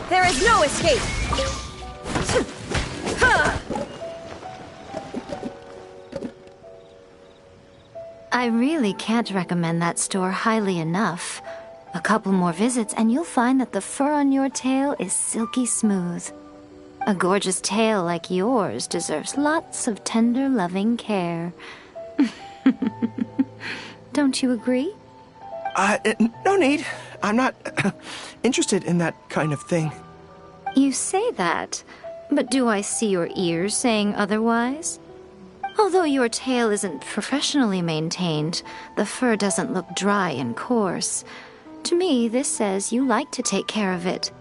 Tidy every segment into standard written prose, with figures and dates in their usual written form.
There is no escape! I really can't recommend that store highly enough. A couple more visits and you'll find that the fur on your tail is silky smooth. A gorgeous tail like yours deserves lots of tender, loving care. Don't you agree? No need. I'm not interested in that kind of thing. You say that, but do I see your ears saying otherwise? Although your tail isn't professionally maintained, the fur doesn't look dry and coarse. To me, this says you like to take care of it.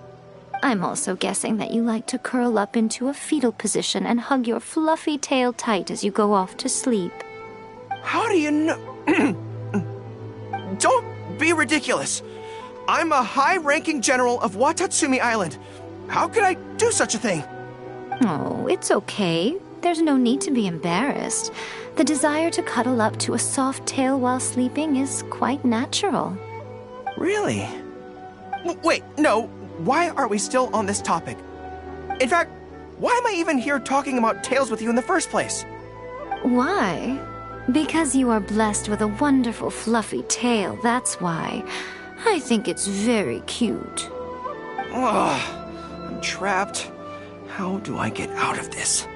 I'm also guessing that you like to curl up into a fetal position and hug your fluffy tail tight as you go off to sleep. How do you know? Don't be ridiculous. I'm a high-ranking general of Watatsumi Island. How could I do such a thing? Oh, it's okay. There's no need to be embarrassed. The desire to cuddle up to a soft tail while sleeping is quite natural. Really? Wait, no. Why are we still on this topic? In fact, why am I even here talking about tails with you in the first place? Why? Because you are blessed with a wonderful fluffy tail, that's why. I think it's very cute. Ugh. I'm trapped. How do I get out of this?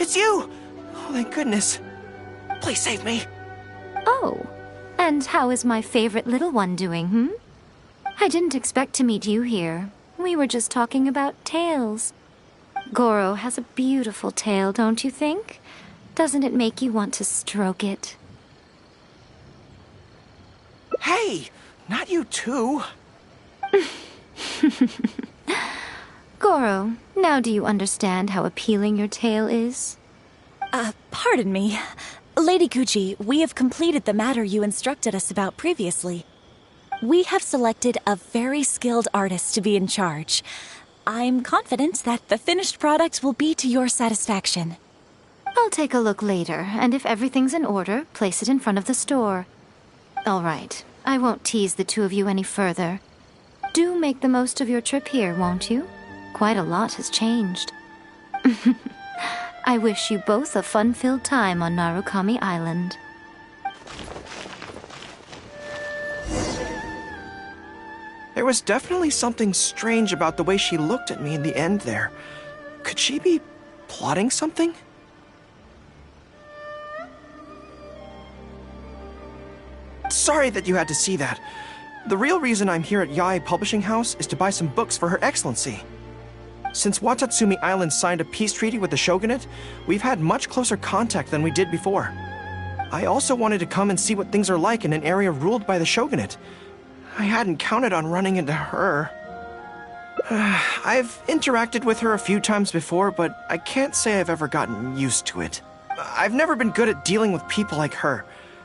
It's you! Oh, thank goodness. Please save me. Oh, and how is my favorite little one doing, I didn't expect to meet you here. We were just talking about tails. Goro has a beautiful tail, don't you think? Doesn't it make you want to stroke it? Hey, not you too. Goro, now do you understand how appealing your tail is? Pardon me. Lady Gucci, we have completed the matter you instructed us about previously. We have selected a very skilled artist to be in charge. I'm confident that the finished product will be to your satisfaction. I'll take a look later, and if everything's in order, place it in front of the store. All right, I won't tease the two of you any further. Do make the most of your trip here, won't you? Quite a lot has changed. I wish you both a fun-filled time on Narukami Island. There was definitely something strange about the way she looked at me in the end there. Could she be plotting something? Sorry that you had to see that. The real reason I'm here at Yae Publishing House is to buy some books for Her Excellency. Since Watatsumi Island signed a peace treaty with the shogunate, we've had much closer contact than we did before. I also wanted to come and see what things are like in an area ruled by the shogunate. I hadn't counted on running into her. I've interacted with her a few times before, but I can't say I've ever gotten used to it. I've never been good at dealing with people like her.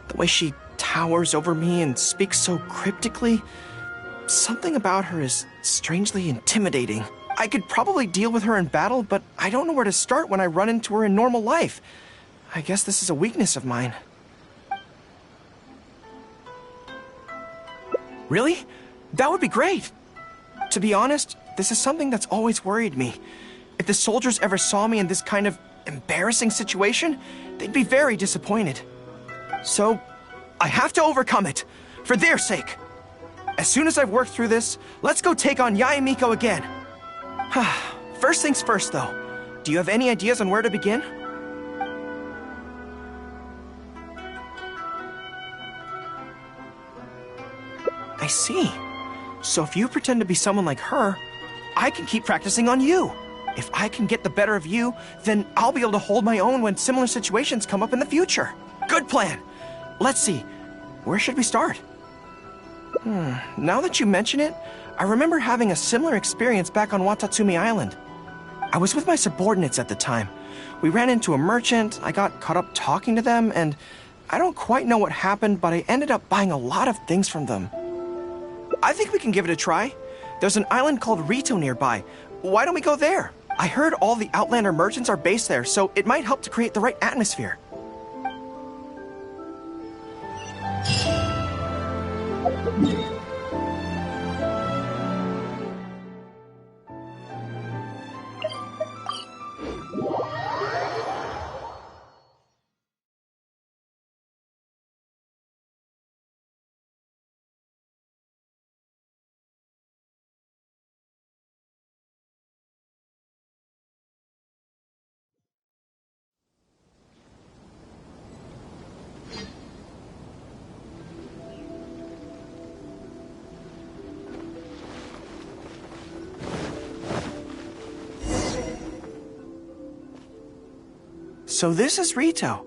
The way she towers over me and speaks so cryptically. Something about her is strangely intimidating. I could probably deal with her in battle, but I don't know where to start when I run into her in normal life. I guess this is a weakness of mine. Really? That would be great. To be honest, this is something that's always worried me. If the soldiers ever saw me in this kind of embarrassing situation, they'd be very disappointed. So, I have to overcome it, for their sake. As soon as I've worked through this, let's go take on Yae Miko again. First things first, though. Do you have any ideas on where to begin? I see. So if you pretend to be someone like her, I can keep practicing on you. If I can get the better of you, then I'll be able to hold my own when similar situations come up in the future. Good plan. Let's see. Where should we start? Now that you mention it, I remember having a similar experience back on Watatsumi Island. I was with my subordinates at the time. We ran into a merchant, I got caught up talking to them, and I don't quite know what happened, but I ended up buying a lot of things from them. I think we can give it a try. There's an island called Rito nearby. Why don't we go there? I heard all the Outlander merchants are based there, so it might help to create the right atmosphere. So this is Rito.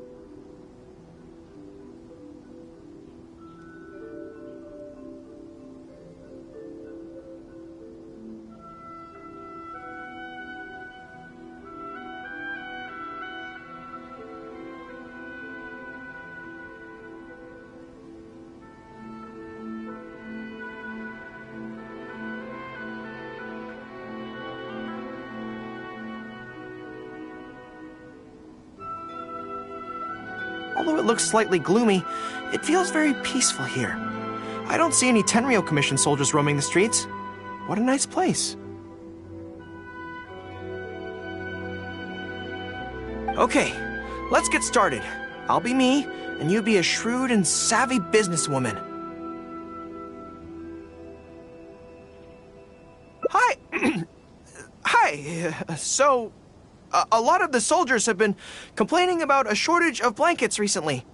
Although it looks slightly gloomy, it feels very peaceful here. I don't see any Tenryou Commission soldiers roaming the streets. What a nice place. Okay, let's get started. I'll be me, and you be a shrewd and savvy businesswoman. Hi! Hi! So, a lot of the soldiers have been complaining about a shortage of blankets recently.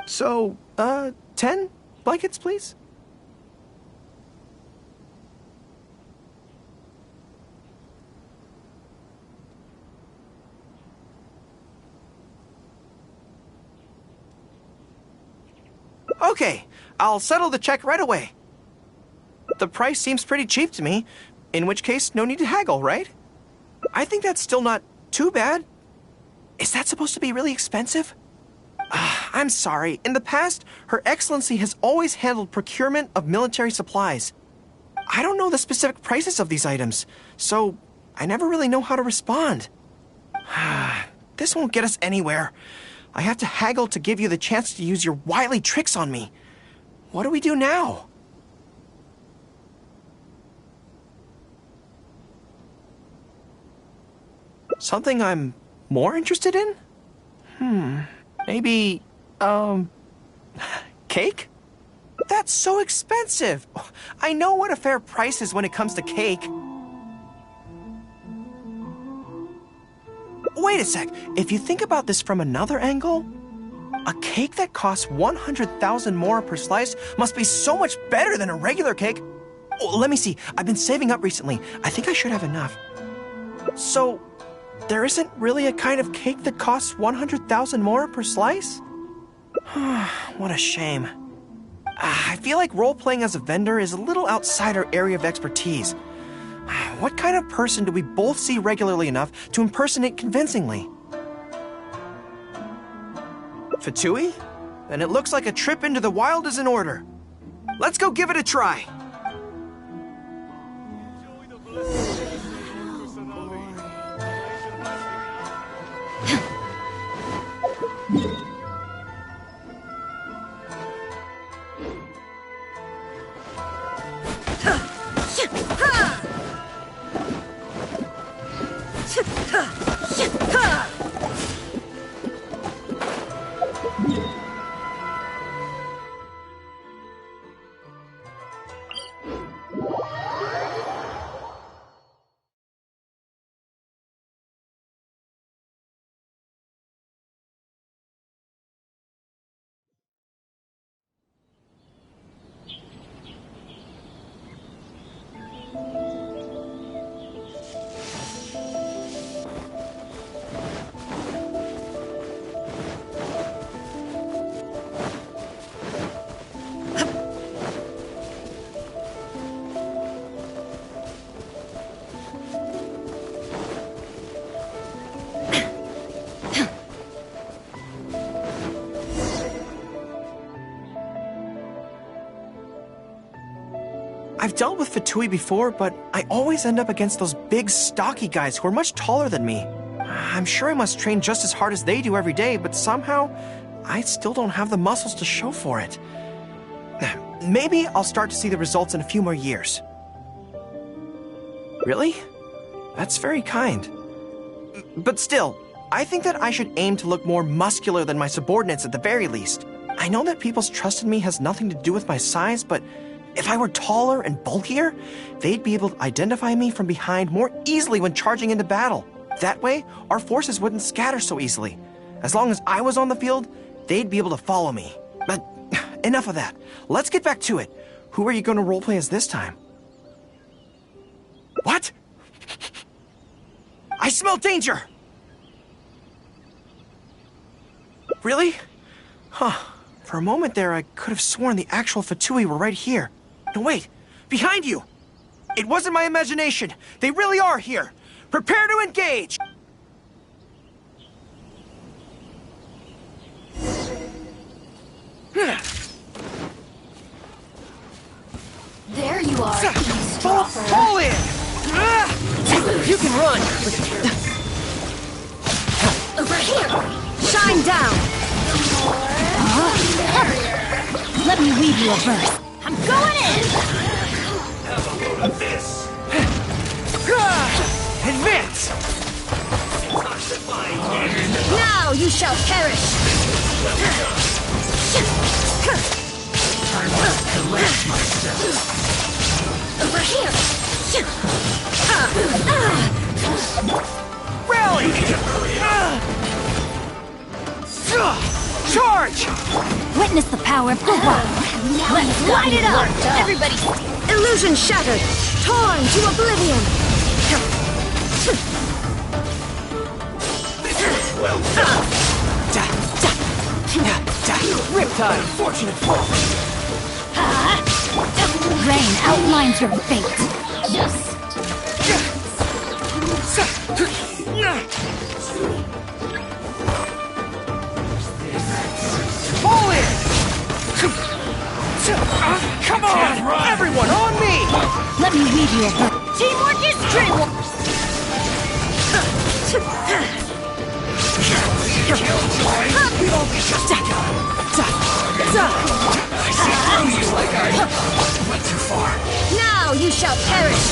So, 10 blankets, please? Okay, I'll settle the check right away. The price seems pretty cheap to me, in which case no need to haggle, right? I think that's still not too bad. Is that supposed to be really expensive? I'm sorry. In the past, Her Excellency has always handled procurement of military supplies. I don't know the specific prices of these items, so I never really know how to respond. This won't get us anywhere. I have to haggle to give you the chance to use your wily tricks on me. What do we do now? Something I'm more interested in? Maybe, cake? That's so expensive! I know what a fair price is when it comes to cake. Wait a sec, if you think about this from another angle, a cake that costs 100,000 more per slice must be so much better than a regular cake. Oh, let me see, I've been saving up recently. I think I should have enough. So, there isn't really a kind of cake that costs 100,000 more per slice? What a shame. I feel like role-playing as a vendor is a little outside our area of expertise. What kind of person do we both see regularly enough to impersonate convincingly? Fatui? Then it looks like a trip into the wild is in order. Let's go give it a try. I've dealt with Fatui before, but I always end up against those big, stocky guys who are much taller than me. I'm sure I must train just as hard as they do every day, but somehow, I still don't have the muscles to show for it. Maybe I'll start to see the results in a few more years. Really? That's very kind. But still, I think that I should aim to look more muscular than my subordinates at the very least. I know that people's trust in me has nothing to do with my size, but if I were taller and bulkier, they'd be able to identify me from behind more easily when charging into battle. That way, our forces wouldn't scatter so easily. As long as I was on the field, they'd be able to follow me. But enough of that. Let's get back to it. Who are you going to roleplay as this time? What? I smell danger! Really? Huh. For a moment there, I could have sworn the actual Fatui were right here. No, wait. Behind you! It wasn't my imagination. They really are here. Prepare to engage! There you are, eavesdropper. Fall in! You can run! Over here! Shine down! Let me weave you a verse. I'm going in! Have a load of this! Advance! Now you shall perish! Over here! Rally! Charge! Witness the power of the rock. Let's light it up! Everybody, Illusion shattered, torn to oblivion. Well done! Riptide! Fortunate fall! Rain outlines your fate. Fall in! Come on! Everyone on me! Let me weave you a verse. teamwork is dreamwork! Went too far. Now you shall perish!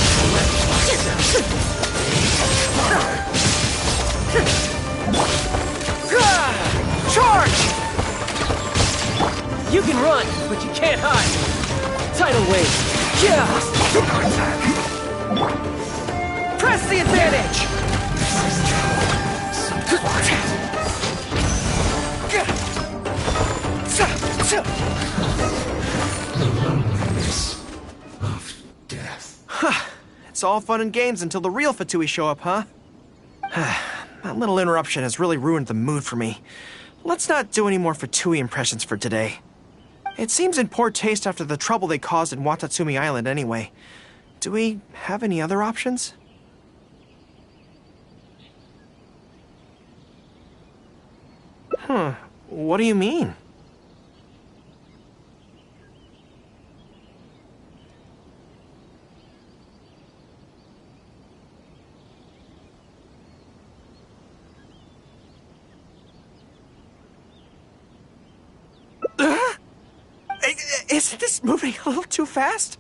Charge! You can run, but you can't hide. Tidal wave. Yeah! Press the advantage! The loneliness of death. It's all fun and games until the real Fatui show up, huh? That little interruption has really ruined the mood for me. Let's not do any more Fatui impressions for today. It seems in poor taste after the trouble they caused in Watatsumi Island anyway. Do we have any other options? What do you mean? Isn't this moving a little too fast?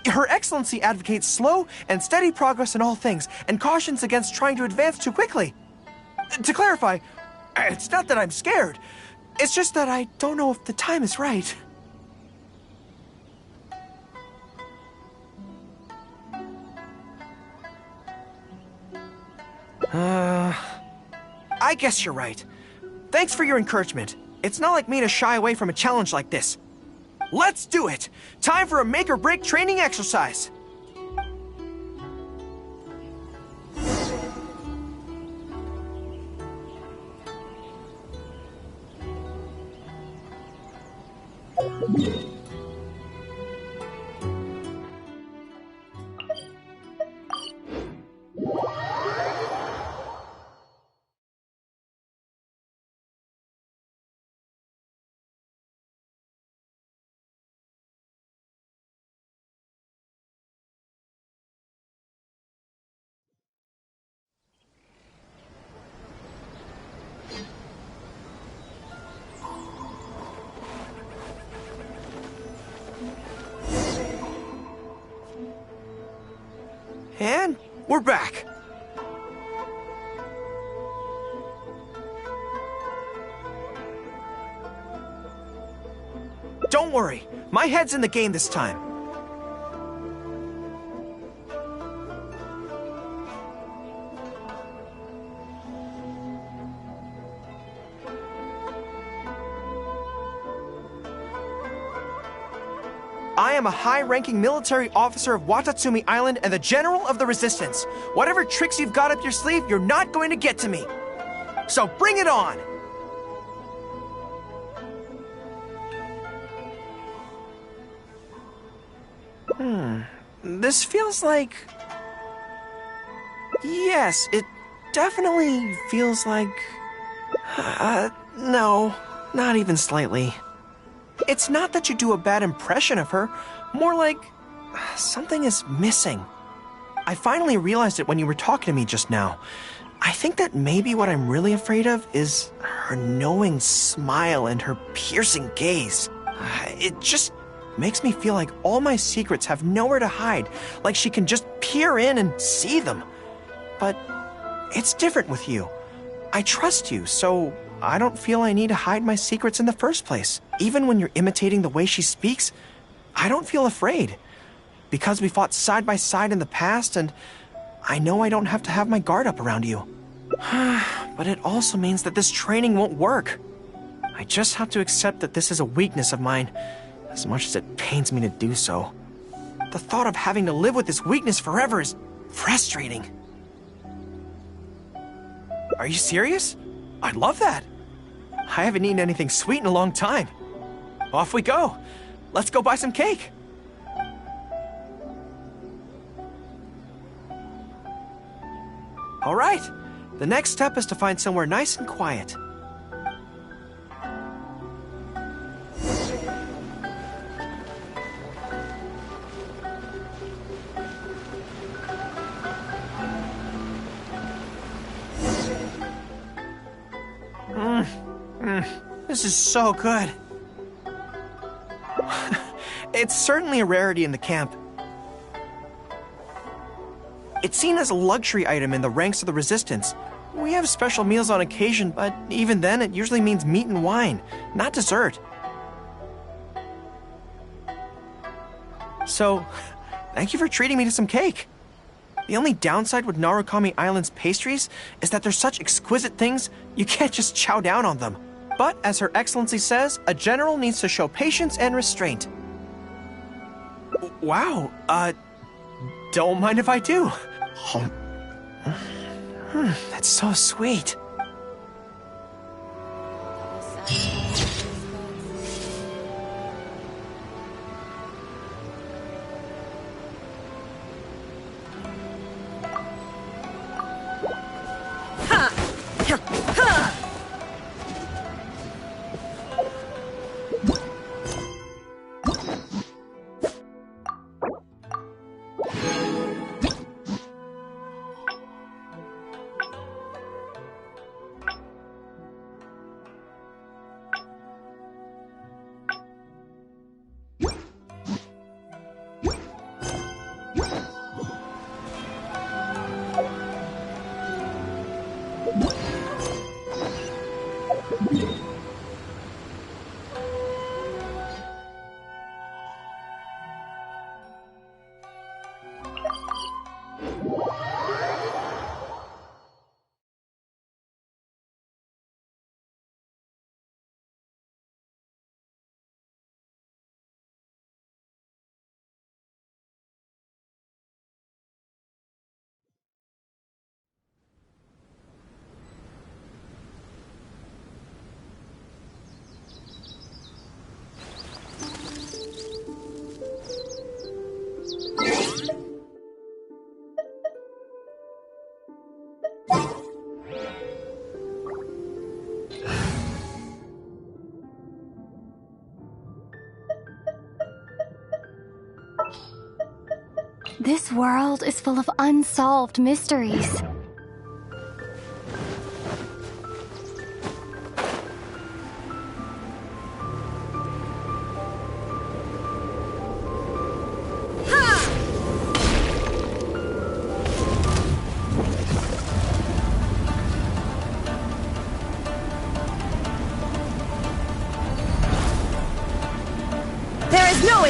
Her Excellency advocates slow and steady progress in all things, and cautions against trying to advance too quickly. To clarify, it's not that I'm scared. It's just that I don't know if the time is right. I guess you're right. Thanks for your encouragement. It's not like me to shy away from a challenge like this. Let's do it! Time for a make-or-break training exercise! And we're back. Don't worry, my head's in the game this time. I am a high-ranking military officer of Watatsumi Island and the General of the Resistance. Whatever tricks you've got up your sleeve, you're not going to get to me. So bring it on! This feels like... Yes, it definitely feels like... no, not even slightly. It's not that you do a bad impression of her, more like something is missing. I finally realized it when you were talking to me just now. I think that maybe what I'm really afraid of is her knowing smile and her piercing gaze. It just makes me feel like all my secrets have nowhere to hide, like she can just peer in and see them. But it's different with you. I trust you, so I don't feel I need to hide my secrets in the first place. Even when you're imitating the way she speaks, I don't feel afraid. Because we fought side by side in the past, and I know I don't have to have my guard up around you. But it also means that this training won't work. I just have to accept that this is a weakness of mine, as much as it pains me to do so. The thought of having to live with this weakness forever is frustrating. Are you serious? I'd love that. I haven't eaten anything sweet in a long time. Off we go. Let's go buy some cake. All right. The next step is to find somewhere nice and quiet. This is so good. It's certainly a rarity in the camp. It's seen as a luxury item in the ranks of the Resistance. We have special meals on occasion, but even then it usually means meat and wine, not dessert. So, thank you for treating me to some cake. The only downside with Narukami Island's pastries is that they're such exquisite things, you can't just chow down on them. But, as Her Excellency says, a general needs to show patience and restraint. Wow, don't mind if I do. That's so sweet. This world is full of unsolved mysteries.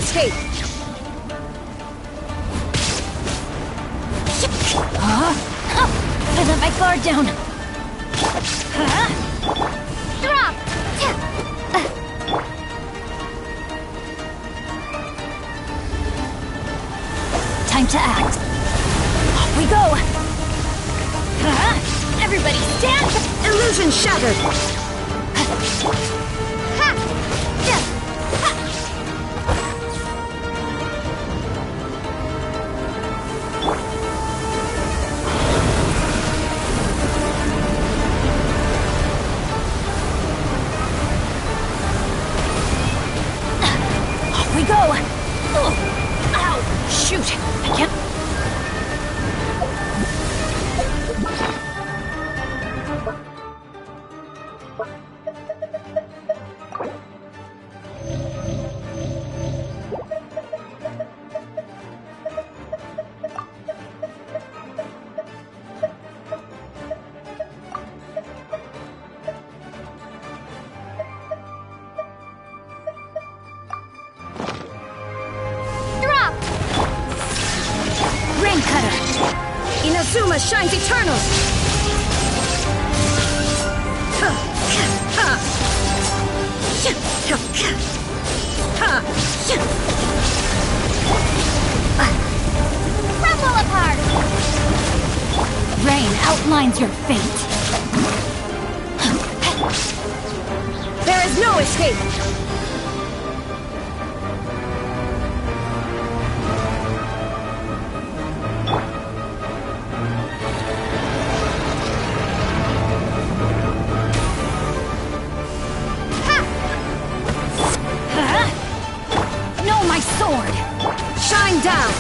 escape! I let my guard down. Drop! Time to act. Off we go. Everybody stand! Illusion shattered! Off we go. Ow! Shoot! I can't. Drop! Rain cutter. Inazuma shines eternal! Crumble apart! Rain outlines your fate. There is no escape! No, my sword. Shine down!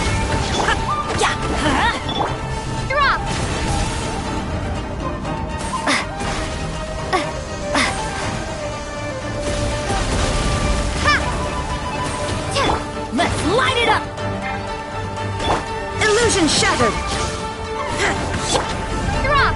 Drop! Let's light it up. Illusion shattered! Drop!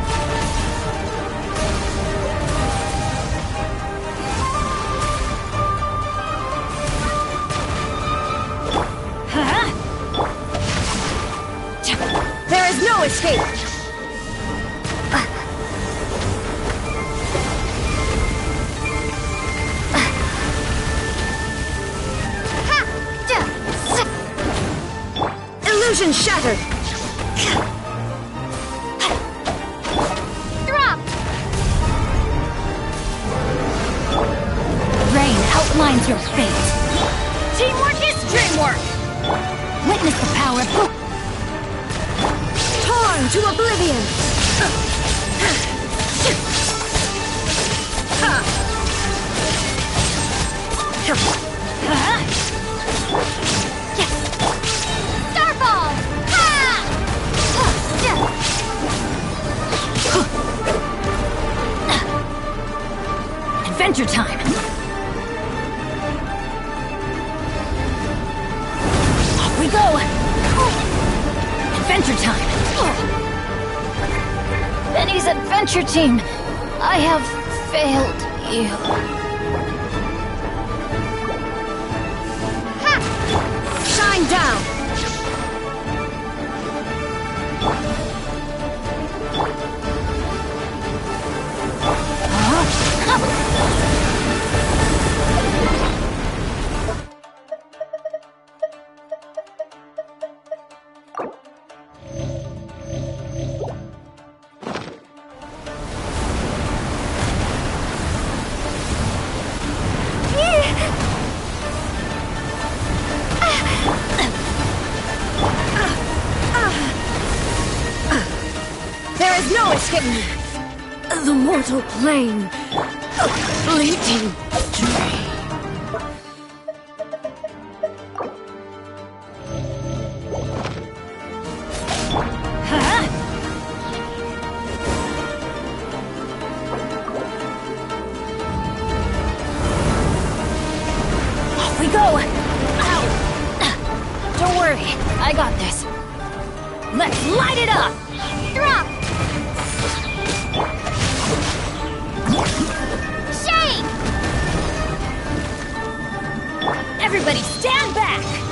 There is no escape! Illusion shattered! Drop! Rain outlines your fate. Teamwork is dreamwork! Witness the power of Torn to oblivion! Starball! adventure time. Off we go. Adventure time. Benny's adventure team. I have failed you. Shine down! There is no escape! The mortal plane! A fleeting dream! Off we go. Ow. Don't worry, I got this. Let's light it up. Drop! Shake! Everybody stand back.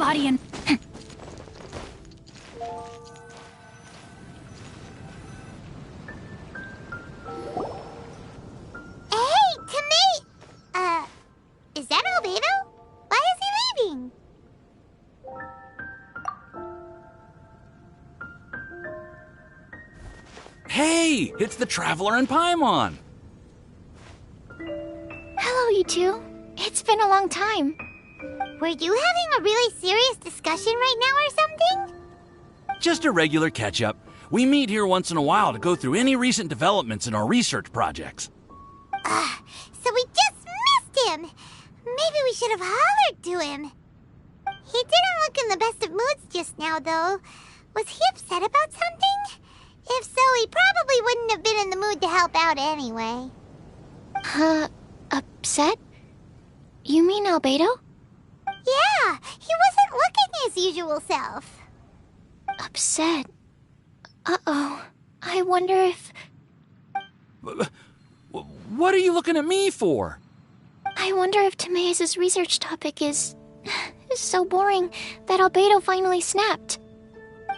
body and... Hey, Kamei! Is that Albedo? Why is he leaving? Hey, it's the Traveler and Paimon. Hello, you two. It's been a long time. Were you having a really serious discussion right now or something? Just a regular catch-up. We meet here once in a while to go through any recent developments in our research projects. So we just missed him. Maybe we should have hollered to him. He didn't look in the best of moods just now, though. Was he upset about something? If so, he probably wouldn't have been in the mood to help out anyway. Upset? You mean Albedo? Yeah, he wasn't looking his usual self. Upset? Uh-oh. I wonder if... What are you looking at me for? I wonder if Timaeus' research topic is so boring that Albedo finally snapped.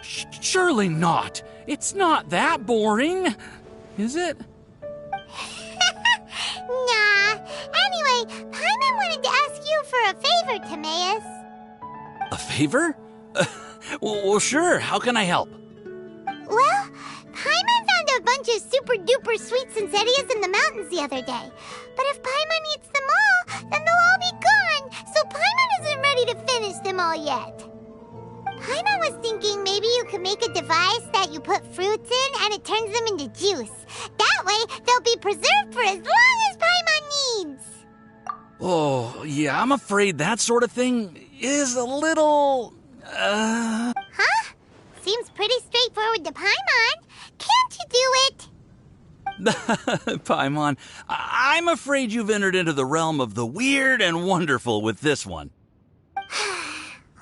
Surely not. It's not that boring, is it? Nah. Anyway, Paimon wanted to ask you for a favor, Timaeus. A favor? Well, sure. How can I help? Well, Paimon found a bunch of super-duper sweet Sincerias in the mountains the other day. But if Paimon eats them all, then they'll all be gone, so Paimon isn't ready to finish them all yet. Paimon was thinking maybe you could make a device that you put fruits in and it turns them into juice. That way, they'll be preserved for as long as Paimon needs. Oh, yeah, I'm afraid that sort of thing is a little... Huh? Seems pretty straightforward to Paimon. Can't you do it? Paimon, I'm afraid you've entered into the realm of the weird and wonderful with this one.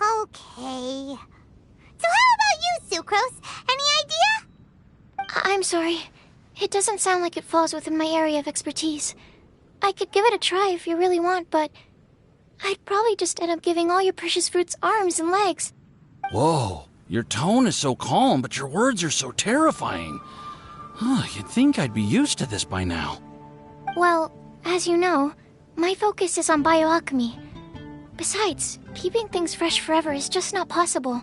Okay. So how about you, Sucrose? Any idea? I'm sorry. It doesn't sound like it falls within my area of expertise. I could give it a try if you really want, but I'd probably just end up giving all your precious fruits arms and legs. Whoa, your tone is so calm, but your words are so terrifying. You'd think I'd be used to this by now. Well, as you know, my focus is on bioalchemy. Besides, keeping things fresh forever is just not possible.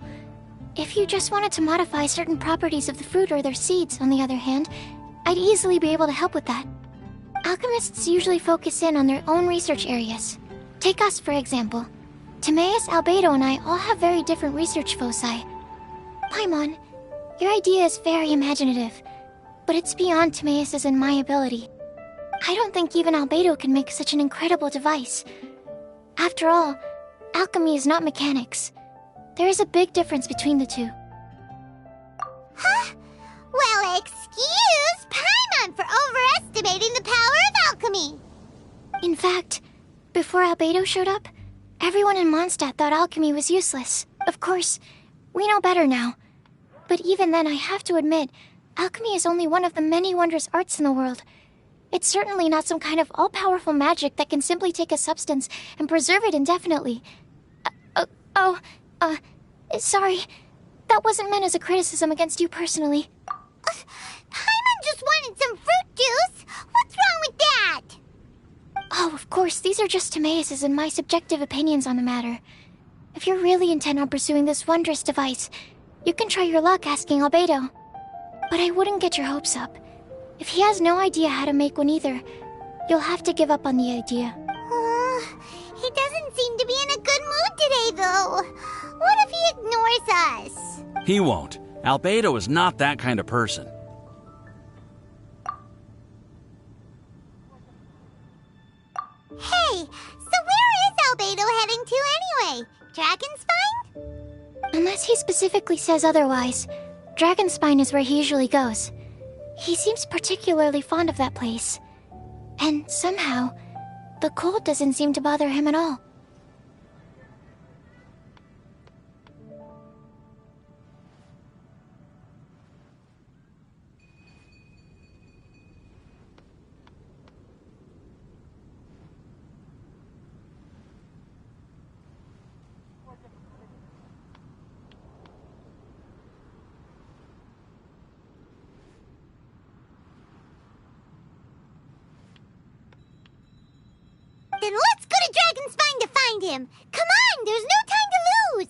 If you just wanted to modify certain properties of the fruit or their seeds, on the other hand, I'd easily be able to help with that. Alchemists usually focus in on their own research areas. Take us, for example. Timaeus, Albedo, and I all have very different research foci. Paimon, your idea is very imaginative, but it's beyond Timaeus' and my ability. I don't think even Albedo can make such an incredible device. After all, alchemy is not mechanics. There is a big difference between the two. Huh? Well, excuse Paimon for overestimating the power of alchemy. In fact, before Albedo showed up, everyone in Mondstadt thought alchemy was useless. Of course, we know better now. But even then, I have to admit, alchemy is only one of the many wondrous arts in the world. It's certainly not some kind of all-powerful magic that can simply take a substance and preserve it indefinitely. Sorry. That wasn't meant as a criticism against you personally. Paimon just wanted some fruit juice. What's wrong with that? Oh, of course, these are just Timaeus' and my subjective opinions on the matter. If you're really intent on pursuing this wondrous device, you can try your luck asking Albedo. But I wouldn't get your hopes up. If he has no idea how to make one either, you'll have to give up on the idea. He doesn't seem to be in a good mood today, though. What if he ignores us? He won't. Albedo is not that kind of person. Hey, so where is Albedo heading to anyway? Dragonspine? Unless he specifically says otherwise, Dragonspine is where he usually goes. He seems particularly fond of that place. And somehow, the cold doesn't seem to bother him at all. find him. Come on, there's no time to lose.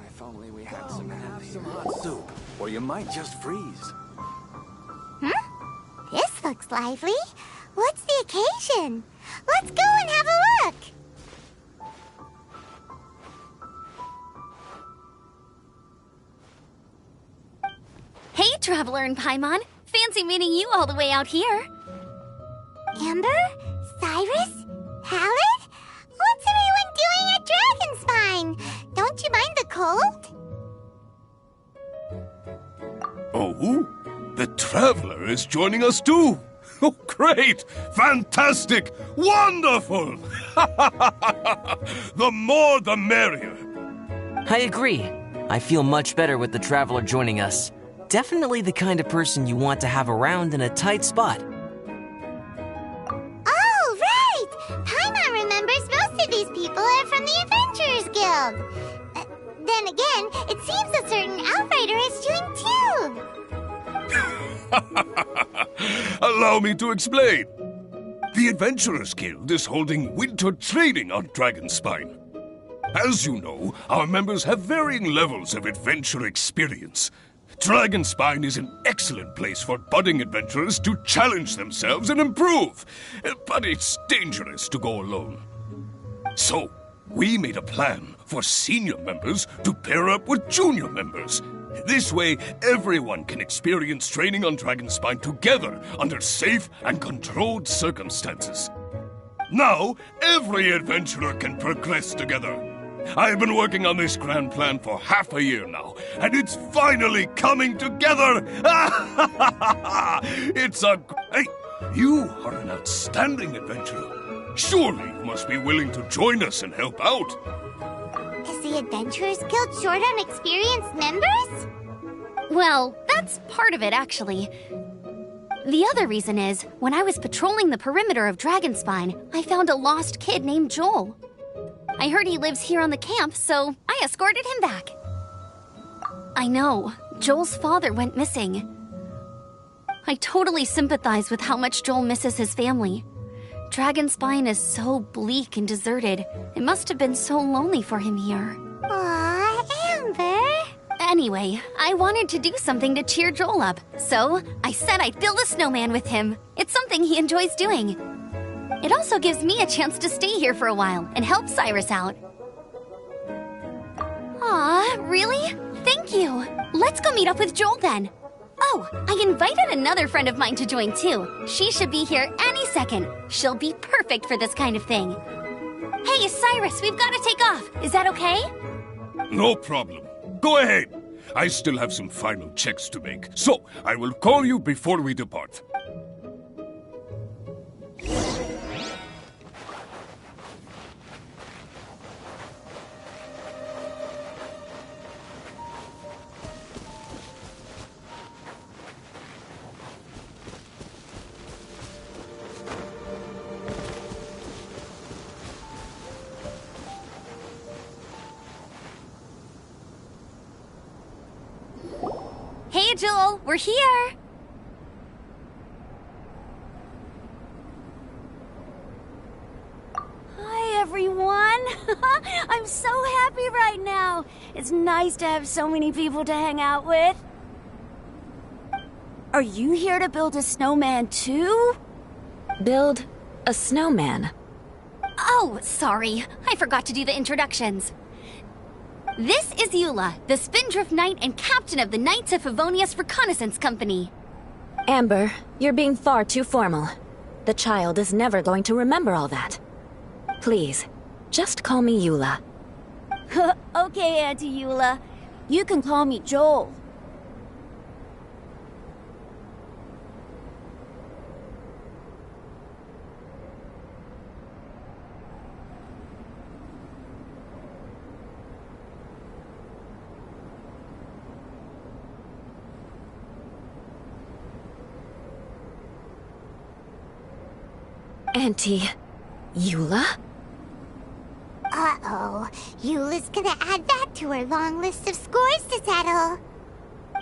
If only we had some hot soup, or you might just freeze. This looks lively. What's the occasion? Let's go and have a look. Hey, Traveler and Paimon. Fancy meeting you all the way out here. Amber? Cyrus? Halid? What's everyone doing at Dragonspine? Don't you mind the cold? Oh, the Traveler is joining us too. Oh, great! Fantastic! Wonderful! The more the merrier. I agree. I feel much better with the Traveler joining us. Definitely the kind of person you want to have around in a tight spot. Oh, right! Paimon remembers most of these people are from the Adventurers Guild. Then again, it seems a certain Outrider is doing too. Allow me to explain. The Adventurers Guild is holding winter training on Dragonspine. As you know, our members have varying levels of adventure experience. Dragonspine is an excellent place for budding adventurers to challenge themselves and improve, but it's dangerous to go alone. So, we made a plan for senior members to pair up with junior members. This way, everyone can experience training on Dragonspine together under safe and controlled circumstances. Now, every adventurer can progress together. I've been working on this grand plan for half a year now, and it's finally coming together! It's a... Hey, you are an outstanding adventurer. Surely you must be willing to join us and help out. Is the Adventurers Guild short on experienced members? Well, that's part of it, actually. The other reason is, when I was patrolling the perimeter of Dragonspine, I found a lost kid named Joel. I heard he lives here on the camp, so I escorted him back. I know, Joel's father went missing. I totally sympathize with how much Joel misses his family. Dragonspine is so bleak and deserted. It must have been so lonely for him here. Aw, Amber. Anyway, I wanted to do something to cheer Joel up, so I said I'd build a snowman with him. It's something he enjoys doing. It also gives me a chance to stay here for a while and help Cyrus out. Aw, really? Thank you. Let's go meet up with Joel then. Oh, I invited another friend of mine to join too. She should be here any second. She'll be perfect for this kind of thing. Hey, Cyrus, we've got to take off. Is that okay? No problem. Go ahead. I still have some final checks to make, so I will call you before we depart. Hey, Joel, we're here. Hi, everyone. I'm so happy right now. It's nice to have so many people to hang out with. Are you here to build a snowman too? Build a snowman? Oh, sorry. I forgot to do the introductions. This is Eula, the Spindrift Knight and captain of the Knights of Favonius Reconnaissance Company. Amber, you're being far too formal. The child is never going to remember all that. Please, just call me Eula. Okay, Auntie Eula. You can call me Joel. Auntie Eula? Uh-oh. Eula's gonna add that to her long list of scores to settle.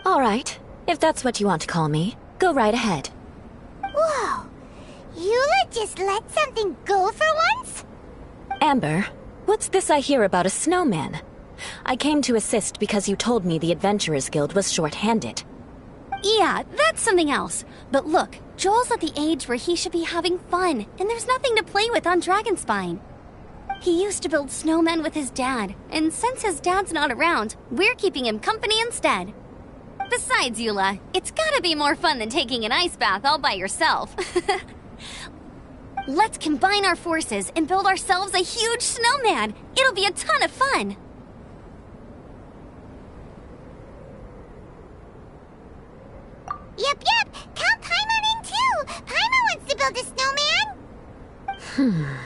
All right, if that's what you want to call me, go right ahead. Whoa! Eula just let something go for once? Amber, what's this I hear about a snowman? I came to assist because you told me the Adventurers Guild was short-handed. Yeah, that's something else. But look, Joel's at the age where he should be having fun, and there's nothing to play with on Dragonspine. He used to build snowmen with his dad, and since his dad's not around, we're keeping him company instead. Besides, Eula, it's gotta be more fun than taking an ice bath all by yourself. Let's combine our forces and build ourselves a huge snowman. It'll be a ton of fun. Yep. Count Paimon in too. Paimon wants to build a snowman.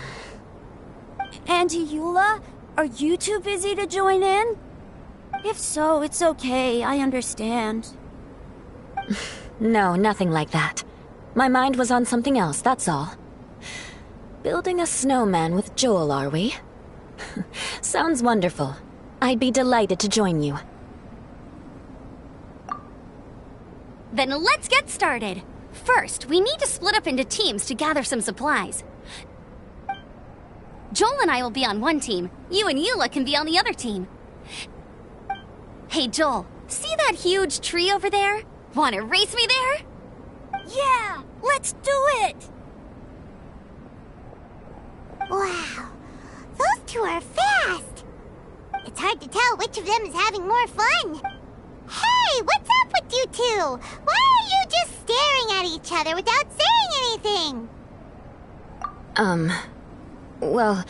Auntie Eula, are you too busy to join in? If so, it's okay. I understand. No, nothing like that. My mind was on something else, that's all. Building a snowman with Joel, are we? Sounds wonderful. I'd be delighted to join you. Then let's get started. First, we need to split up into teams to gather some supplies. Joel and I will be on one team. You and Eula can be on the other team. Hey, Joel, see that huge tree over there? Wanna race me there? Yeah, let's do it! Wow, those two are fast. It's hard to tell which of them is having more fun. Hey, what's up with you two? Why are you just staring at each other without saying anything? Well...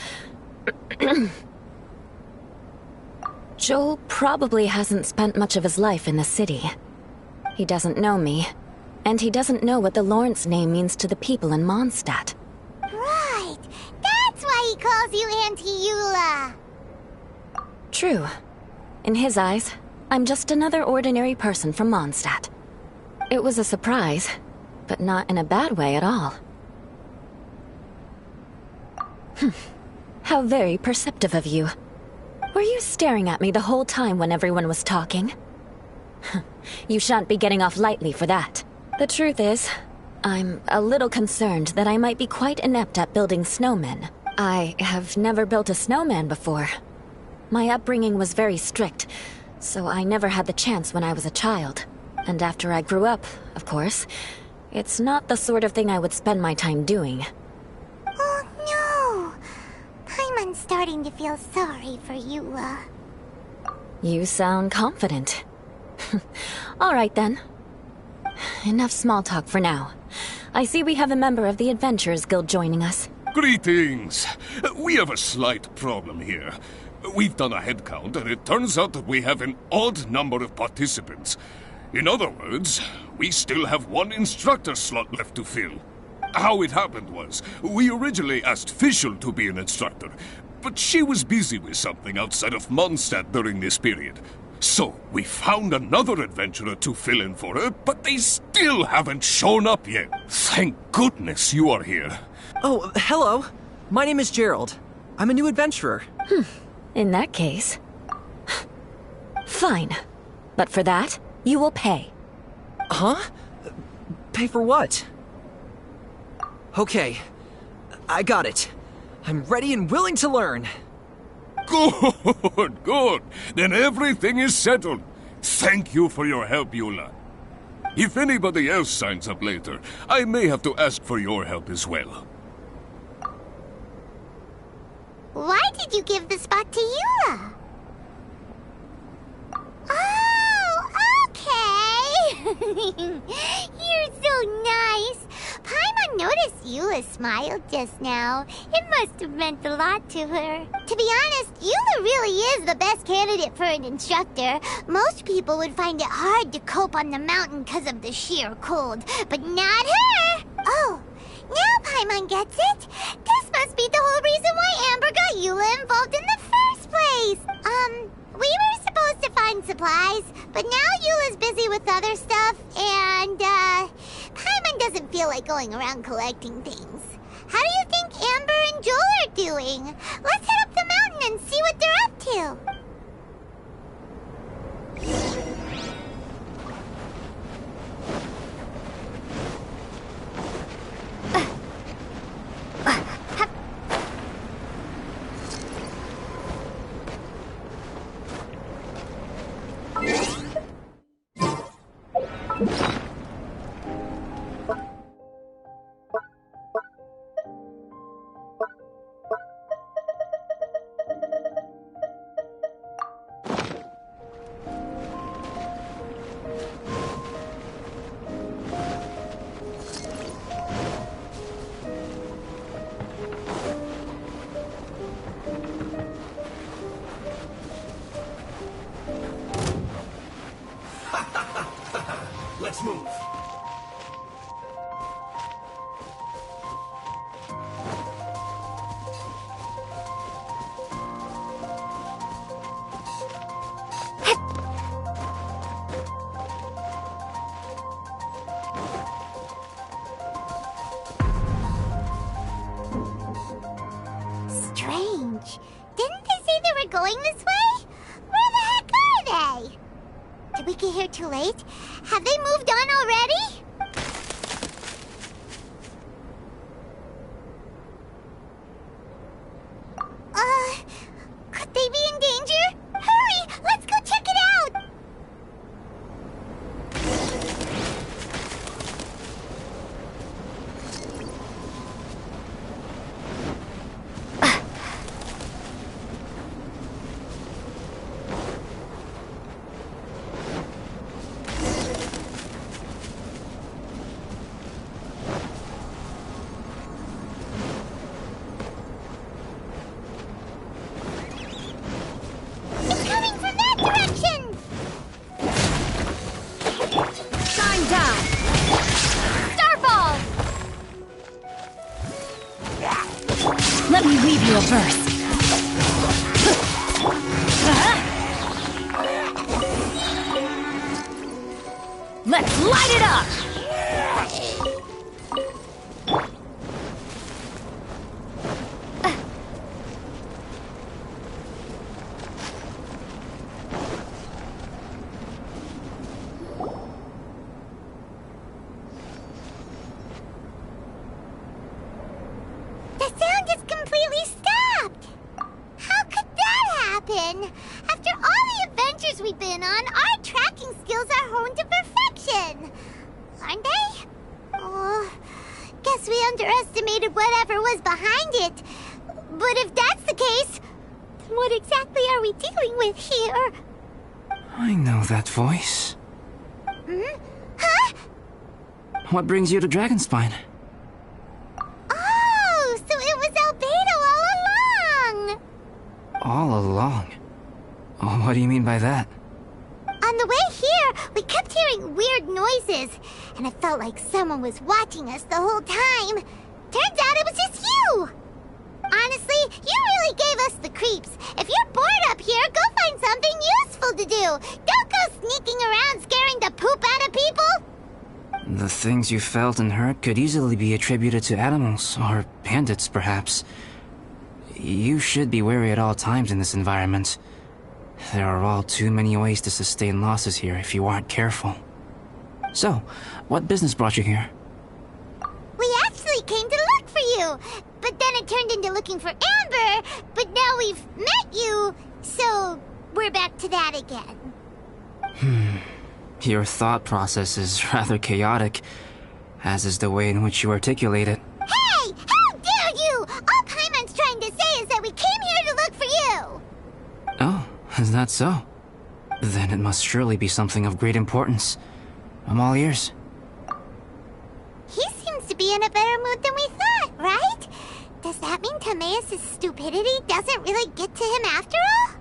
Joel probably hasn't spent much of his life in the city. He doesn't know me, and he doesn't know what the Lawrence name means to the people in Mondstadt. Right, that's why he calls you Auntie Eula. True. In his eyes, I'm just another ordinary person from Mondstadt. It was a surprise, but not in a bad way at all. How very perceptive of you. Were you staring at me the whole time when everyone was talking? You shan't be getting off lightly for that. The truth is, I'm a little concerned that I might be quite inept at building snowmen. I have never built a snowman before. My upbringing was very strict, so I never had the chance when I was a child. And after I grew up, of course, it's not the sort of thing I would spend my time doing. Oh no! Paimon's starting to feel sorry for Eula. You sound confident. All right then. Enough small talk for now. I see we have a member of the Adventurers Guild joining us. Greetings. We have a slight problem here. We've done a head count, and it turns out that we have an odd number of participants. In other words, we still have one instructor slot left to fill. How it happened was, we originally asked Fischl to be an instructor, but she was busy with something outside of Mondstadt during this period. So, we found another adventurer to fill in for her, but they still haven't shown up yet. Thank goodness you are here. Oh, hello. My name is Gerald. I'm a new adventurer. In that case... Fine. But for that, you will pay. Huh? Pay for what? Okay. I got it. I'm ready and willing to learn. Good, good. Then everything is settled. Thank you for your help, Eula. If anybody else signs up later, I may have to ask for your help as well. Why did you give the spot to Eula? Oh, okay! You're so Oh, nice. Paimon noticed Eula smiled just now. It must have meant a lot to her. To be honest, Eula really is the best candidate for an instructor. Most people would find it hard to cope on the mountain because of the sheer cold, but not her. Oh, now Paimon gets it. This must be the whole reason why Amber got Eula involved in the first place. We were supposed to find supplies, but now Eula's busy with other stuff, and, Paimon doesn't feel like going around collecting things. How do you think Amber and Joel are doing? Let's head up the mountain and see what they're up to. Let's move. Strange. Didn't they say they were going this way? Where the heck are they? Did we get here too late? Have they moved on already? Could they be in danger? Hurry! Let's go check it out! Let me weave you a verse. Let's light it up! The sound just completely stopped! How could that happen? After all the adventures we've been on, our tracking skills are honed to perfection! Aren't they? Oh, guess we underestimated whatever was behind it. But if that's the case, then what exactly are we dealing with here? I know that voice. Hmm? Huh? What brings you to Dragonspine? Oh, so it was Albedo all along! All along? Oh, what do you mean by that? On the way here, we kept hearing weird noises, and it felt like someone was watching us the whole time. Turns out it was just you! Honestly, you really gave us the creeps. If you're bored up here, go find something useful to do. Don't go sneaking around scaring the poop out of people. The things you felt and heard could easily be attributed to animals, or bandits, perhaps. You should be wary at all times in this environment. There are all too many ways to sustain losses here if you aren't careful. So, what business brought you here? We actually came to look for you, but then it turned into looking for Amber, but now we've met you, so we're back to that again. Your thought process is rather chaotic, as is the way in which you articulate it. Hey! How dare you! All Paimon's trying to say is that we came here to look for you! Oh, is that so? Then it must surely be something of great importance. I'm all ears. mood than we thought, right? Does that mean Timaeus' stupidity doesn't really get to him after all?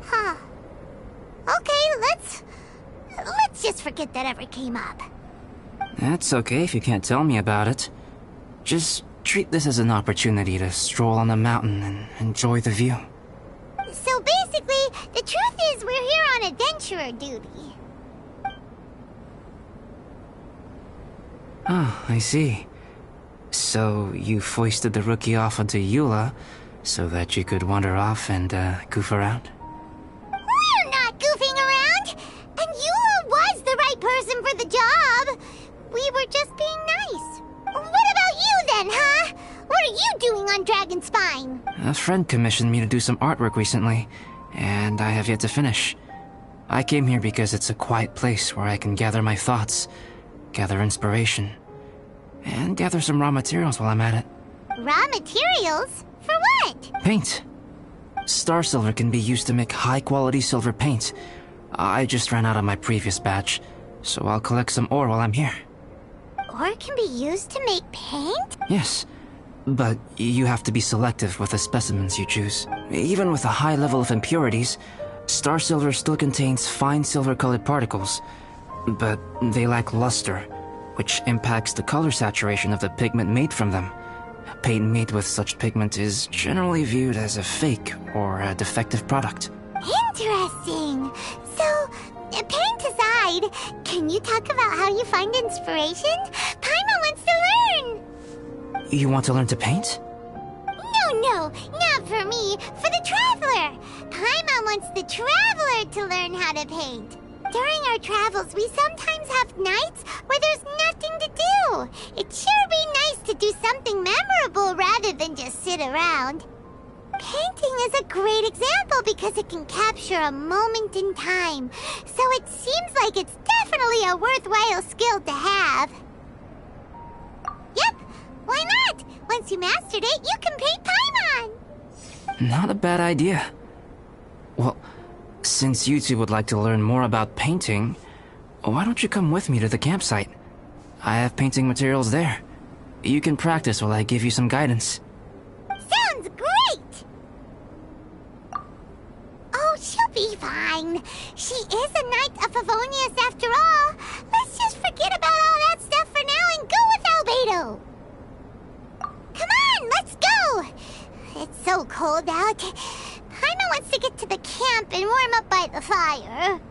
Huh. Okay, let's just forget that ever came up. That's okay if you can't tell me about it. Just treat this as an opportunity to stroll on the mountain and enjoy the view. So basically, the truth is we're here on adventurer duty. Oh, I see. So you foisted the rookie off onto Eula so that you could wander off and goof around? We're not goofing around! And Eula was the right person for the job! We were just being nice. What about you then, huh? What are you doing on Dragonspine? A friend commissioned me to do some artwork recently, and I have yet to finish. I came here because it's a quiet place where I can gather my thoughts, gather inspiration, and gather some raw materials while I'm at it. Raw materials? For what? Paint. Star silver can be used to make high-quality silver paint. I just ran out of my previous batch, so I'll collect some ore while I'm here. Ore can be used to make paint? Yes, but you have to be selective with the specimens you choose. Even with a high level of impurities, star silver still contains fine silver-colored particles, but they lack luster, which impacts the color saturation of the pigment made from them. Paint made with such pigment is generally viewed as a fake or a defective product. Interesting. So, paint aside, can you talk about how you find inspiration? Paimon wants to learn! You want to learn to paint? No, not for me. For the Traveler! Paimon wants the Traveler to learn how to paint. During our travels, we sometimes have nights where there's nothing to do. It'd sure be nice to do something memorable rather than just sit around. Painting is a great example because it can capture a moment in time. So it seems like it's definitely a worthwhile skill to have. Yep, why not? Once you mastered it, you can paint Paimon. Not a bad idea. Well, since you two would like to learn more about painting, why don't you come with me to the campsite? I have painting materials there. You can practice while I give you some guidance. Sounds great! Oh, she'll be fine. She is a Knight of Favonius after all. Let's just forget about all that stuff for now and go with Albedo. Come on, let's go! It's so cold out. Paimon wants to get to the camp and warm up by the fire.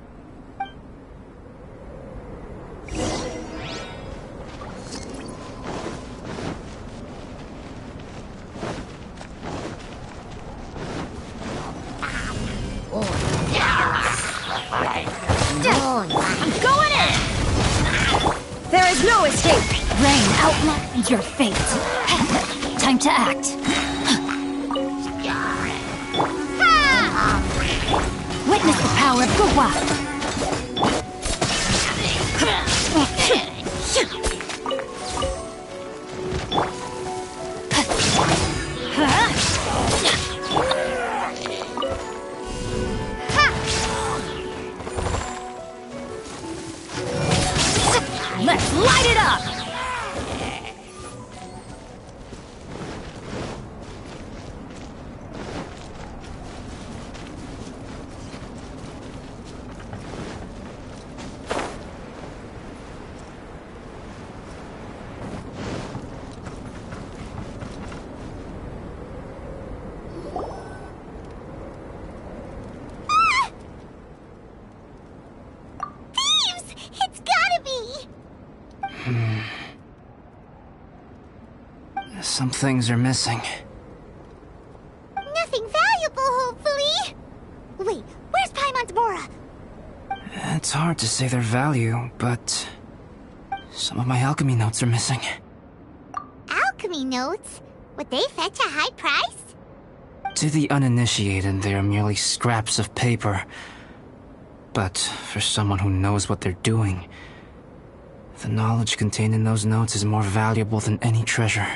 I'm going in! There is no escape! Rain, outlaw your fate. Time to act. Witness the power of Guwa! Let's light it up! Some things are missing. Nothing valuable, hopefully. It's hard to say their value, but some of my alchemy notes are missing. Alchemy notes? Would they fetch a high price? To the uninitiated, they are merely scraps of paper. But for someone who knows what they're doing, the knowledge contained in those notes is more valuable than any treasure.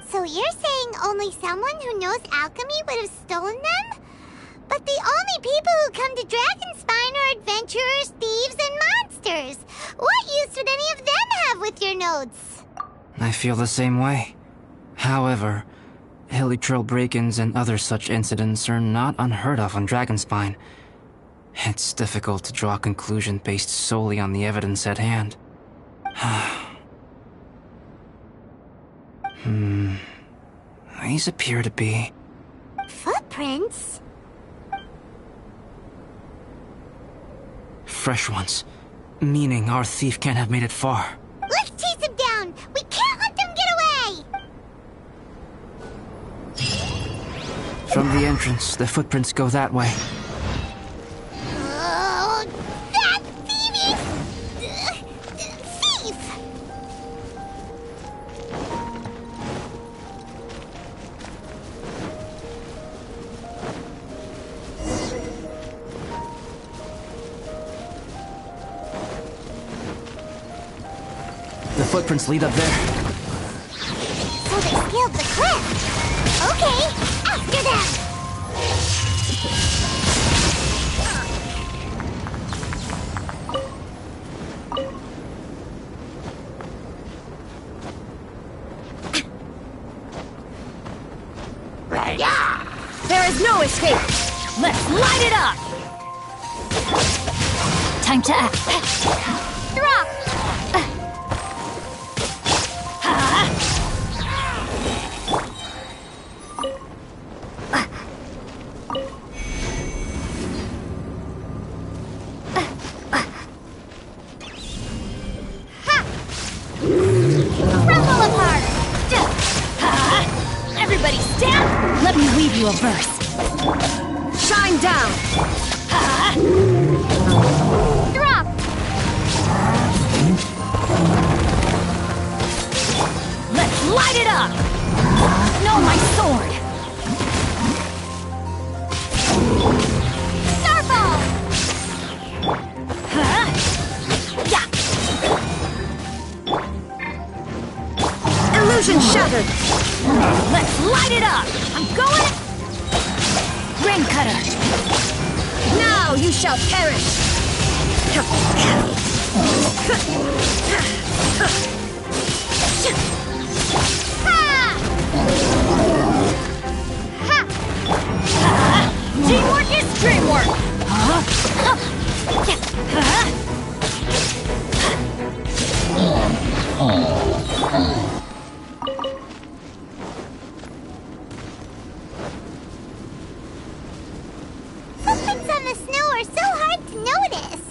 So you're saying only someone who knows alchemy would have stolen them? But the only people who come to Dragonspine are adventurers, thieves, and monsters. What use would any of them have with your notes? I feel the same way. However, hilly trail break-ins and other such incidents are not unheard of on Dragonspine. It's difficult to draw a conclusion based solely on the evidence at hand. These appear to be... Footprints? fresh ones. Meaning our thief can't have made it far. Let's chase him down! We can't let them get away! From the entrance, the footprints go that way. Oh, that thief! The footprints lead up there. So they scaled the cliff! Okay, after them! There is no escape! Let's light it up! Time to act. Drop! Rumble apart! Everybody stand! Let me weave you a verse. Shine down! Drop! Let's light it up! No, my sword! Starfall! Yeah! Illusion shattered! Let's light it up! I'm going! Rain cutter! Now you shall perish! Teamwork is dreamwork! Footprints on the snow are so hard to notice.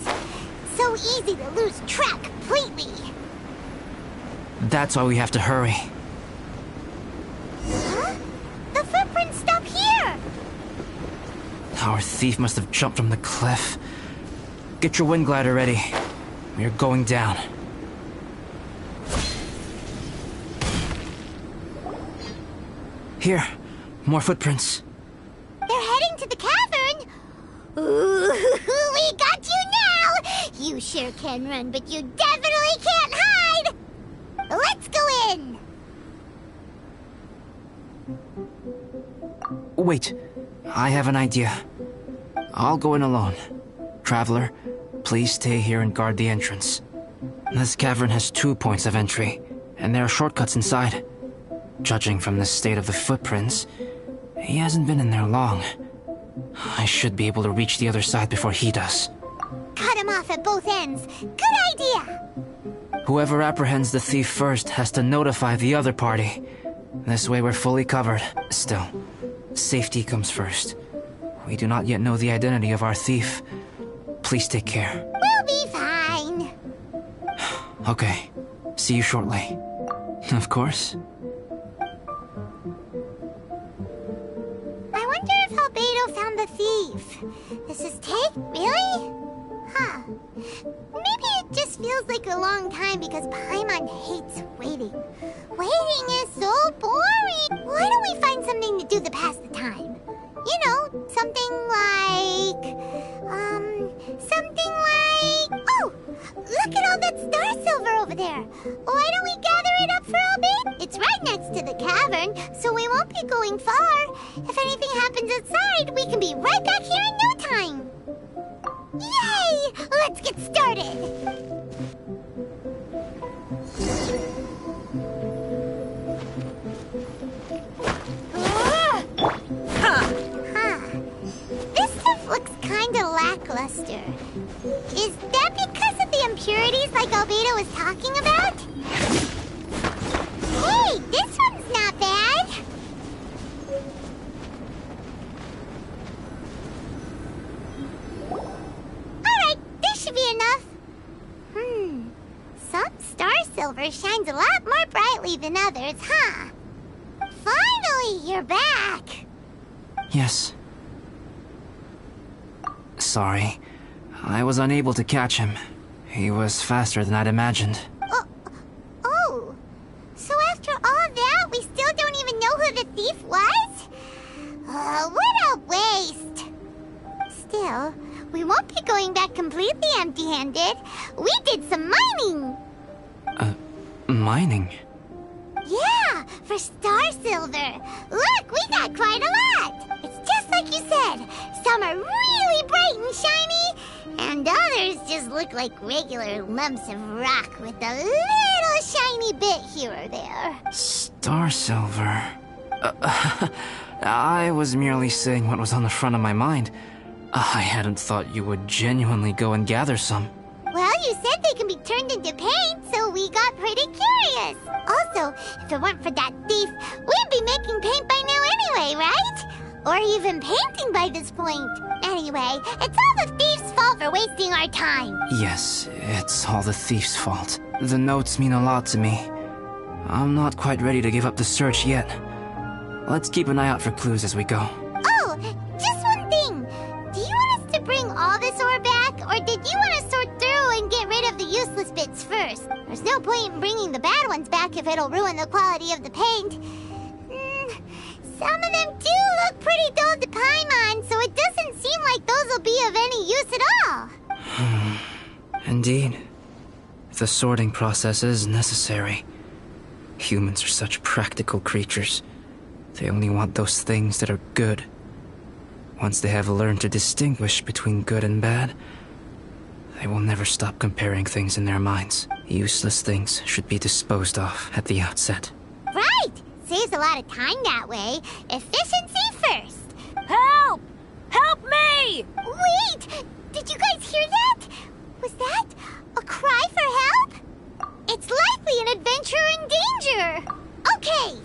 So easy to lose track completely. That's why we have to hurry. Huh? The footprints stop here! Our thief must have jumped from the cliff. Get your wind glider ready. We're going down. Here, more footprints. They're heading to the cavern! Ooh, we got you now! You sure can run, but you definitely can't hide! Let's go in! Wait, I have an idea. I'll go in alone. Traveler, please stay here and guard the entrance. This cavern has 2 points of entry, and there are shortcuts inside. Judging from the state of the footprints, he hasn't been in there long. I should be able to reach the other side before he does. Cut him off at both ends. Good idea! Whoever apprehends the thief first has to notify the other party. This way we're fully covered. Still, safety comes first. We do not yet know the identity of our thief. Please take care. We'll be fine. Okay. See you shortly. Of course. I wonder if Albedo found the thief. This is take? Really? Huh. feels like a long time because Paimon hates waiting. Waiting is so boring. Why don't we find something to do to pass the time? You know, something like... Oh! Look at all that star silver over there. Why don't we gather it up for a bit? It's right next to the cavern, so we won't be going far. If anything happens outside, we can be right back here in no time. Yay! Let's get started. This stuff looks kinda lackluster. Is that because of the impurities like Albedo was talking about? Hey, this one's not bad. Alright, this should be enough. Some star silver shines a lot more brightly than others, huh? Finally, you're back. Yes. Sorry. I was unable to catch him. He was faster than I'd imagined. Oh. So after all that, we still don't even know who the thief was? What a waste. Still, we won't be going back completely empty-handed. We did some mining. Mining? Yeah, for star silver. Look, we got quite a lot. It's just like you said. Some are really bright and shiny, and others just look like regular lumps of rock with a little shiny bit here or there. Star silver. I was merely saying what was on the front of my mind. I hadn't thought you would genuinely go and gather some. Well, you said they can be turned into paint, so we got pretty curious. Also, if it weren't for that thief, we'd be making paint by now anyway, right? Or even painting by this point. Anyway, it's all the thief's fault for wasting our time. Yes, it's all the thief's fault. The notes mean a lot to me. I'm not quite ready to give up the search yet. Let's keep an eye out for clues as we go. Oh, just one thing. Do you want us to bring all this ore back, or did you want to sort through and get rid of the useless bits first? There's no point in bringing the bad ones back if it'll ruin the quality of the paint. Some of them do look pretty dull to Paimon, so it doesn't seem like those will be of any use at all. Indeed. The sorting process is necessary. Humans are such practical creatures. They only want those things that are good. Once they have learned to distinguish between good and bad, they will never stop comparing things in their minds. Useless things should be disposed of at the outset. Right! Saves a lot of time that way. Efficiency first. Help! Help me! Wait! Did you guys hear that? Was that a cry for help? It's likely an adventurer in danger. Okay.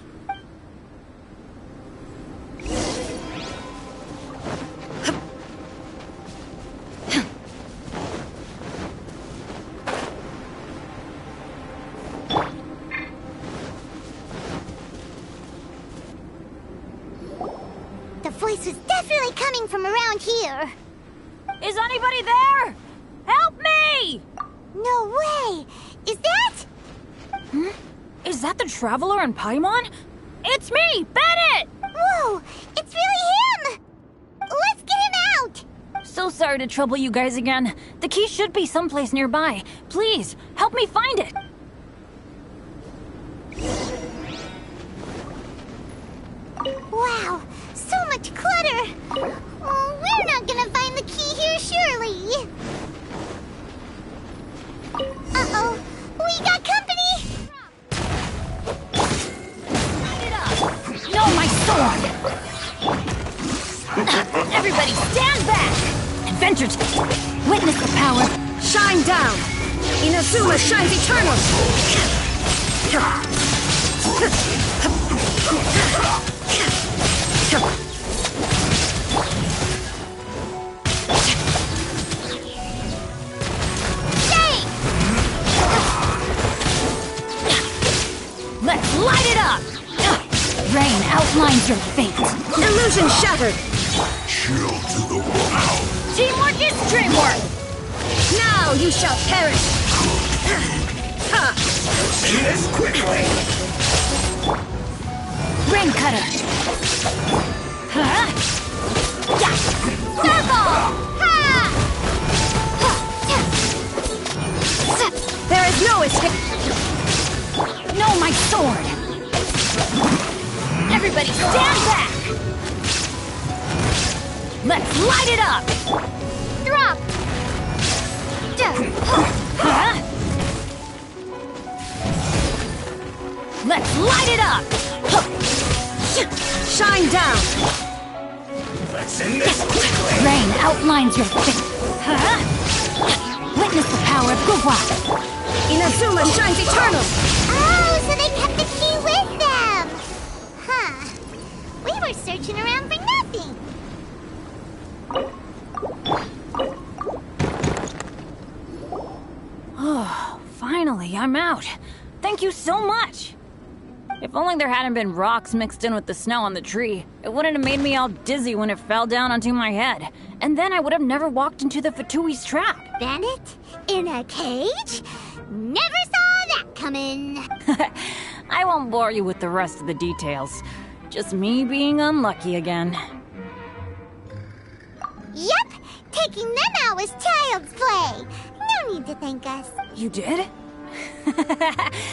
The voice was definitely coming from around here. Is anybody there? Help me! No way! Is that? Is that the Traveler in Paimon? It's me, Bennett! Whoa! It's really him! Let's get him out! So sorry to trouble you guys again. The key should be someplace nearby. Please, help me find it. Wow, so much clutter! Oh, we're not gonna find the key here, surely! Uh-oh, we got company! No, my sword! Everybody stand back! Adventures, witness the power. Shine down! Inazuma shines eternal! Let's light it up! Rain outlines your fate. Illusion shattered! Chill to the ground. Teamwork is dreamwork! Now you shall perish! See this quickly! Rain cutter! Circle! There is no escape! No, my sword! Everybody stand back! Let's light it up! Drop! Let's light it up! Shine down! Let's end this quickly! Rain outlines your face. Witness the power of Guhua! Inazuma shines eternal! Oh, so they kept the key with them! Huh. We were searching around for nothing. Oh, finally, I'm out. Thank you so much! If only there hadn't been rocks mixed in with the snow on the tree, it wouldn't have made me all dizzy when it fell down onto my head. And then I would have never walked into the Fatui's trap. Bandit? In a cage? Never saw that coming. I won't bore you with the rest of the details. Just me being unlucky again. Yep, taking them out was child's play. No need to thank us. You did?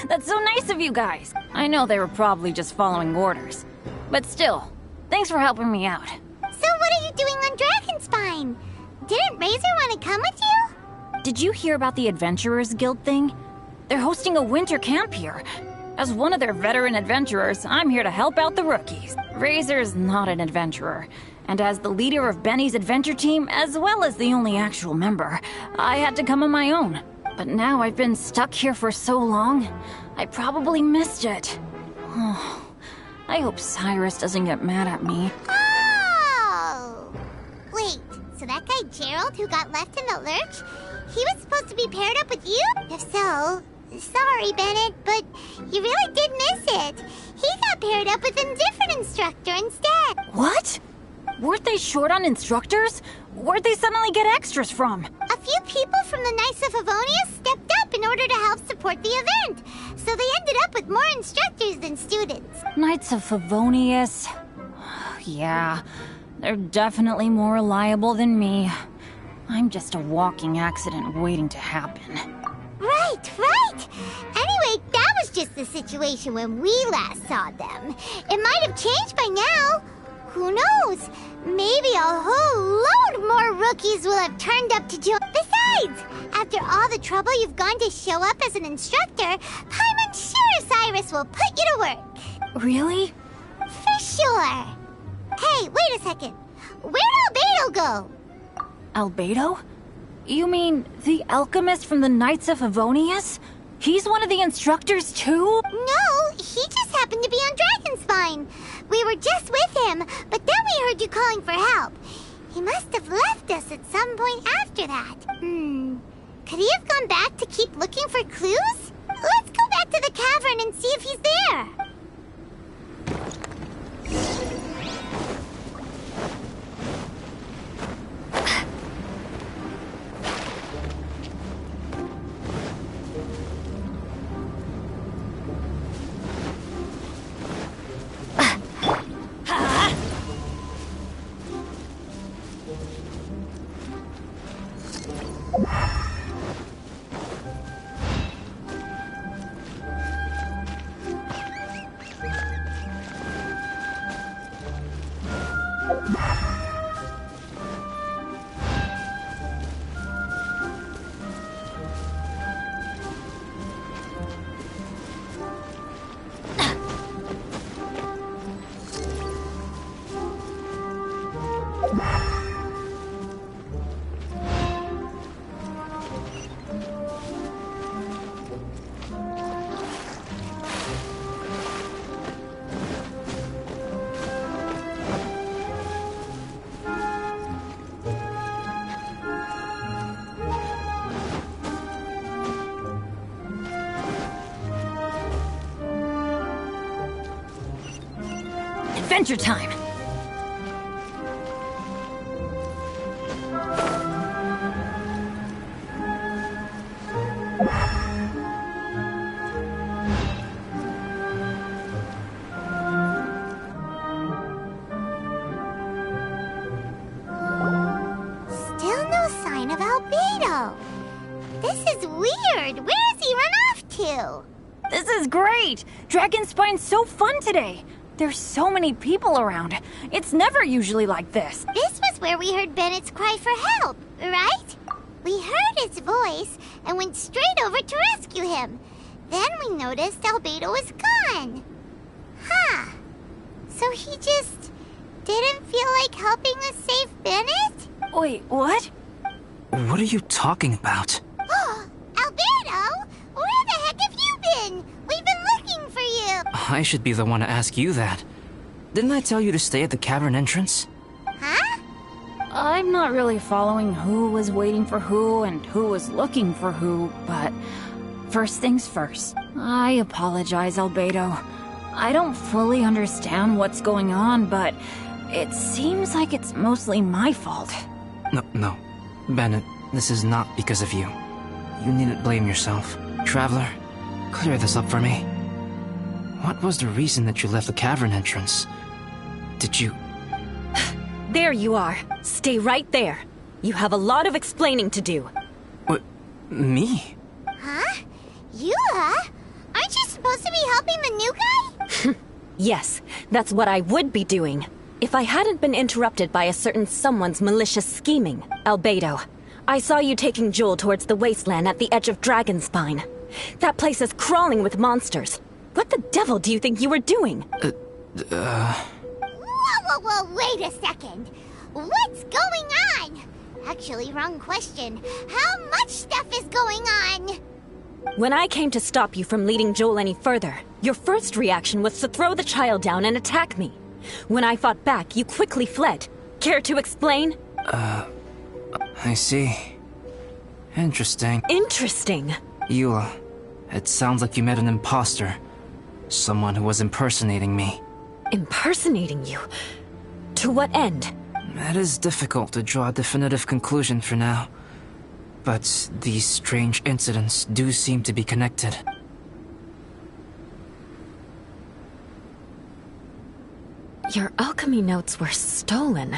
That's so nice of you guys. I know they were probably just following orders. But still, thanks for helping me out. So what are you doing on Dragonspine? Didn't Razor want to come with you? Did you hear about the Adventurers Guild thing? They're hosting a winter camp here. As one of their veteran adventurers, I'm here to help out the rookies. Razor's not an adventurer. And as the leader of Benny's adventure team, as well as the only actual member, I had to come on my own. But now I've been stuck here for so long, I probably missed it. Oh, I hope Cyrus doesn't get mad at me. Oh! Wait, so that guy Gerald who got left in the lurch, he was supposed to be paired up with you? If so, sorry, Bennett, but you really did miss it. He got paired up with a different instructor instead. What? Weren't they short on instructors? Where'd they suddenly get extras from? A few people from the Knights of Favonius stepped up in order to help support the event, so they ended up with more instructors than students. Knights of Favonius? Yeah, they're definitely more reliable than me. I'm just a walking accident waiting to happen. Right, right! Anyway, that was just the situation when we last saw them. It might have changed by now. Who knows? Maybe a whole load more rookies will have turned up to join. Besides, after all the trouble you've gone to show up as an instructor, Paimon's sure Cyrus will put you to work. Really? For sure. Hey, wait a second. Where'd Albedo go? Albedo? You mean the alchemist from the Knights of Favonius? He's one of the instructors too? No, he just happened to be on Dragonspine. We were just with him, but then we heard you calling for help. He must have left us at some point after that. Could he have gone back to keep looking for clues? Let's go back to the cavern and see if he's there. Adventure time! is great! Dragonspine's so fun today! There's so many people around. It's never usually like this. This was where we heard Bennett's cry for help, right? We heard his voice and went straight over to rescue him. Then we noticed Albedo was gone. Huh. So he just didn't feel like helping us save Bennett? Wait, what? What are you talking about? Oh, Albedo! Where the heck have you been? We've been looking for you! I should be the one to ask you that. Didn't I tell you to stay at the cavern entrance? Huh? I'm not really following who was waiting for who and who was looking for who, but first things first. I apologize, Albedo. I don't fully understand what's going on, but it seems like it's mostly my fault. No. Bennett, this is not because of you. You needn't blame yourself. Traveler, clear this up for me. What was the reason that you left the cavern entrance? Did you... There you are. Stay right there. You have a lot of explaining to do. What? Me? Huh? Eula? Aren't you supposed to be helping the new guy? Yes, that's what I would be doing. If I hadn't been interrupted by a certain someone's malicious scheming. Albedo, I saw you taking Joel towards the wasteland at the edge of Dragonspine. That place is crawling with monsters. What the devil do you think you were doing? Whoa, wait a second. What's going on? Actually, wrong question. How much stuff is going on? When I came to stop you from leading Joel any further, your first reaction was to throw the child down and attack me. When I fought back, you quickly fled. Care to explain? I see. Interesting. Interesting? Eula, it sounds like you met an imposter. Someone who was impersonating me. Impersonating you? To what end? It is difficult to draw a definitive conclusion for now. But these strange incidents do seem to be connected. Your alchemy notes were stolen.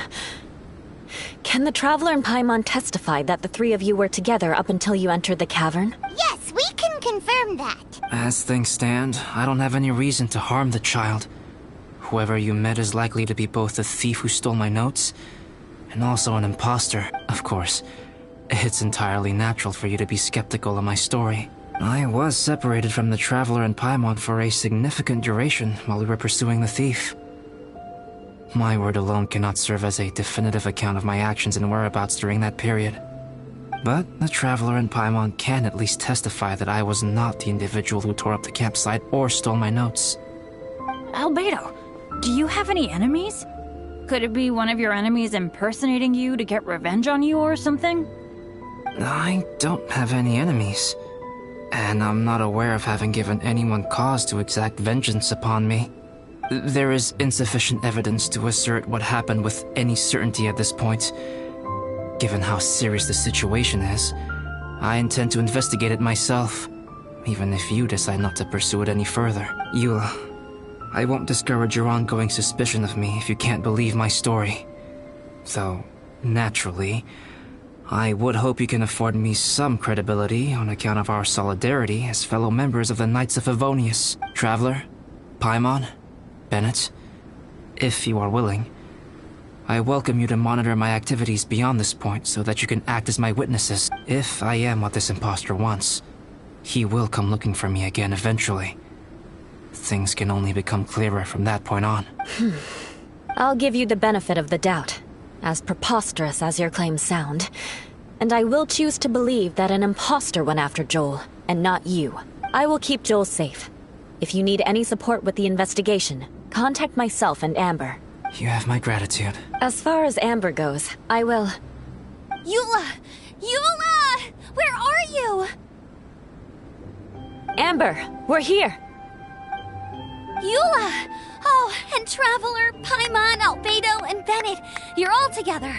Can the Traveler and Paimon testify that the three of you were together up until you entered the cavern? Yes, we can confirm that. As things stand, I don't have any reason to harm the child. Whoever you met is likely to be both the thief who stole my notes, and also an imposter, of course. It's entirely natural for you to be skeptical of my story. I was separated from the Traveler and Paimon for a significant duration while we were pursuing the thief. My word alone cannot serve as a definitive account of my actions and whereabouts during that period. But the Traveler and Paimon can at least testify that I was not the individual who tore up the campsite or stole my notes. Albedo, do you have any enemies? Could it be one of your enemies impersonating you to get revenge on you or something? I don't have any enemies. And I'm not aware of having given anyone cause to exact vengeance upon me. There is insufficient evidence to assert what happened with any certainty at this point. Given how serious the situation is, I intend to investigate it myself, even if you decide not to pursue it any further. Eula, I won't discourage your ongoing suspicion of me if you can't believe my story. Though, naturally, I would hope you can afford me some credibility on account of our solidarity as fellow members of the Knights of Favonius. Traveler, Paimon, Bennett, if you are willing, I welcome you to monitor my activities beyond this point so that you can act as my witnesses. If I am what this imposter wants, he will come looking for me again eventually. Things can only become clearer from that point on. I'll give you the benefit of the doubt, as preposterous as your claims sound. And I will choose to believe that an imposter went after Joel, and not you. I will keep Joel safe. If you need any support with the investigation, contact myself and Amber. You have my gratitude. As far as Amber goes, I will... Eula! Eula! Where are you? Amber, we're here! Eula! Oh, and Traveler, Paimon, Albedo, and Bennett. You're all together.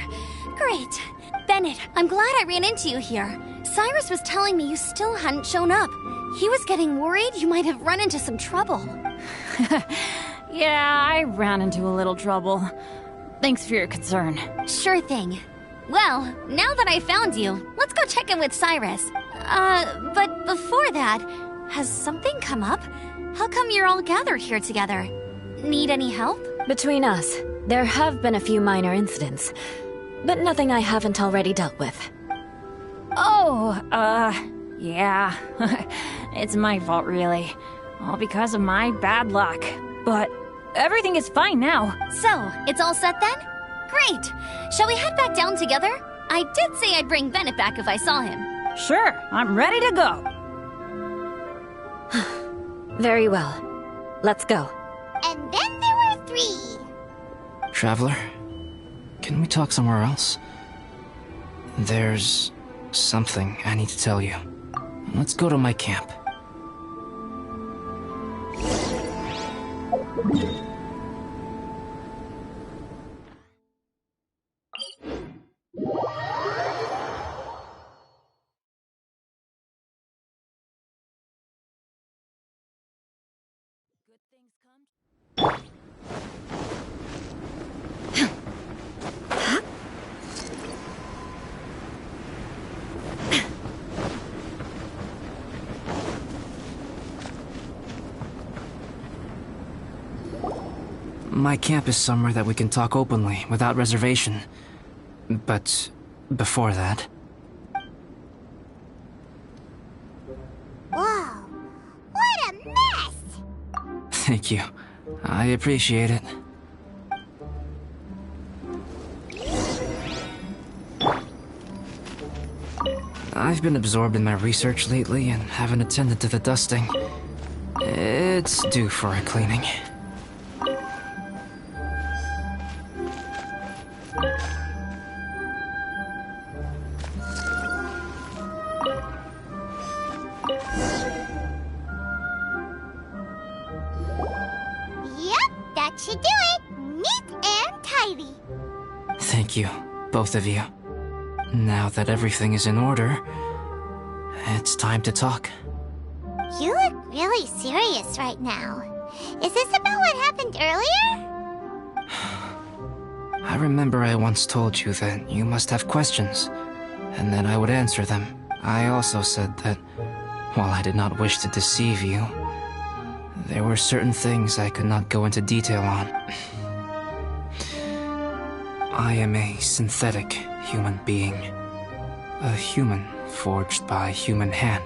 Great. Bennett, I'm glad I ran into you here. Cyrus was telling me you still hadn't shown up. He was getting worried you might have run into some trouble. Yeah, I ran into a little trouble. Thanks for your concern. Sure thing. Well, now that I found you, let's go check in with Cyrus. But before that, has something come up? How come you're all gathered here together? Need any help? Between us, there have been a few minor incidents, but nothing I haven't already dealt with. Oh, yeah. It's my fault, really. All because of my bad luck. But everything is fine now. So, it's all set then? Great! Shall we head back down together? I did say I'd bring Bennett back if I saw him. Sure, I'm ready to go. Very well. Let's go. And then there were 3. Traveler, can we talk somewhere else? There's something I need to tell you. Let's go to my camp. My camp is somewhere that we can talk openly, without reservation. But before that... Whoa! What a mess! Thank you. I appreciate it. I've been absorbed in my research lately and haven't attended to the dusting. It's due for a cleaning. That should do it! Neat and tidy! Thank you, both of you. Now that everything is in order, it's time to talk. You look really serious right now. Is this about what happened earlier? I remember I once told you that you must have questions, and that I would answer them. I also said that, while I did not wish to deceive you, there were certain things I could not go into detail on. I am a synthetic human being. A human forged by human hand.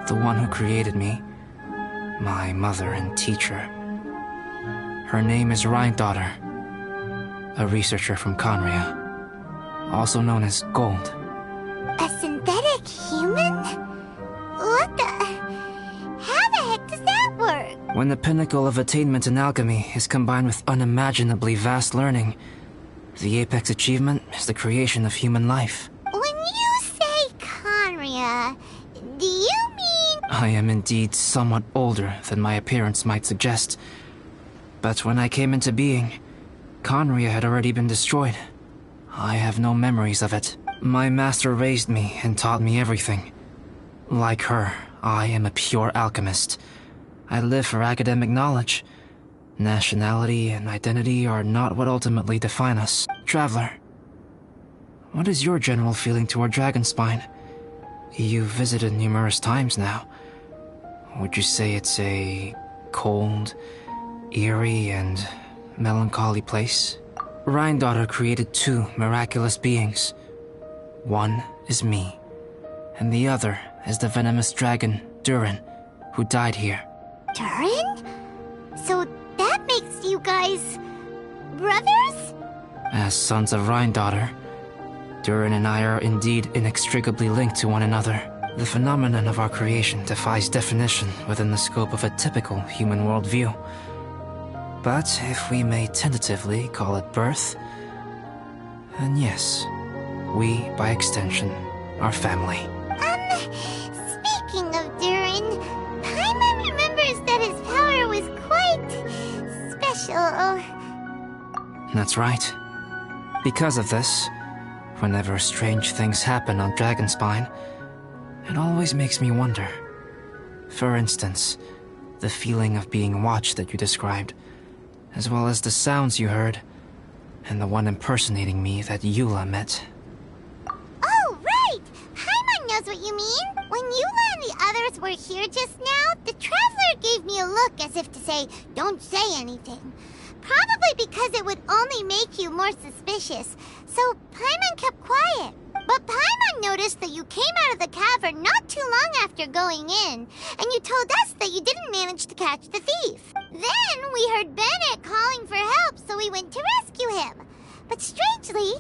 The one who created me, my mother and teacher. Her name is Rhine-daughter, a researcher from Conria, also known as Gold. A synthetic human? What the... How the heck does that work? When the pinnacle of attainment in alchemy is combined with unimaginably vast learning, the apex achievement is the creation of human life. When you say Conria, do you mean... I am indeed somewhat older than my appearance might suggest. But when I came into being, Conria had already been destroyed. I have no memories of it. My master raised me and taught me everything. Like her, I am a pure alchemist. I live for academic knowledge. Nationality and identity are not what ultimately define us. Traveler, what is your general feeling toward Dragonspine? You've visited numerous times now. Would you say it's a cold, eerie, and melancholy place? Rhine-daughter created 2 miraculous beings. One is me, and the other is the venomous dragon, Durin, who died here. Durin? So that makes you guys... brothers? As sons of Rhine-daughter, Durin and I are indeed inextricably linked to one another. The phenomenon of our creation defies definition within the scope of a typical human worldview. But if we may tentatively call it birth, then yes, we, by extension, are family. Speaking of Durin, Paimon remembers that his power was quite... special. That's right. Because of this, whenever strange things happen on Dragonspine, it always makes me wonder. For instance, the feeling of being watched that you described, as well as the sounds you heard, and the one impersonating me that Eula met. Oh, right! Paimon knows what you mean! When you and the others were here just now, the Traveler gave me a look as if to say, don't say anything. Probably because it would only make you more suspicious. So Paimon kept quiet. But Paimon noticed that you came out of the cavern not too long after going in, and you told us that you didn't manage to catch the thief. Then we heard Bennett calling for help, so we went to rescue him. But strangely,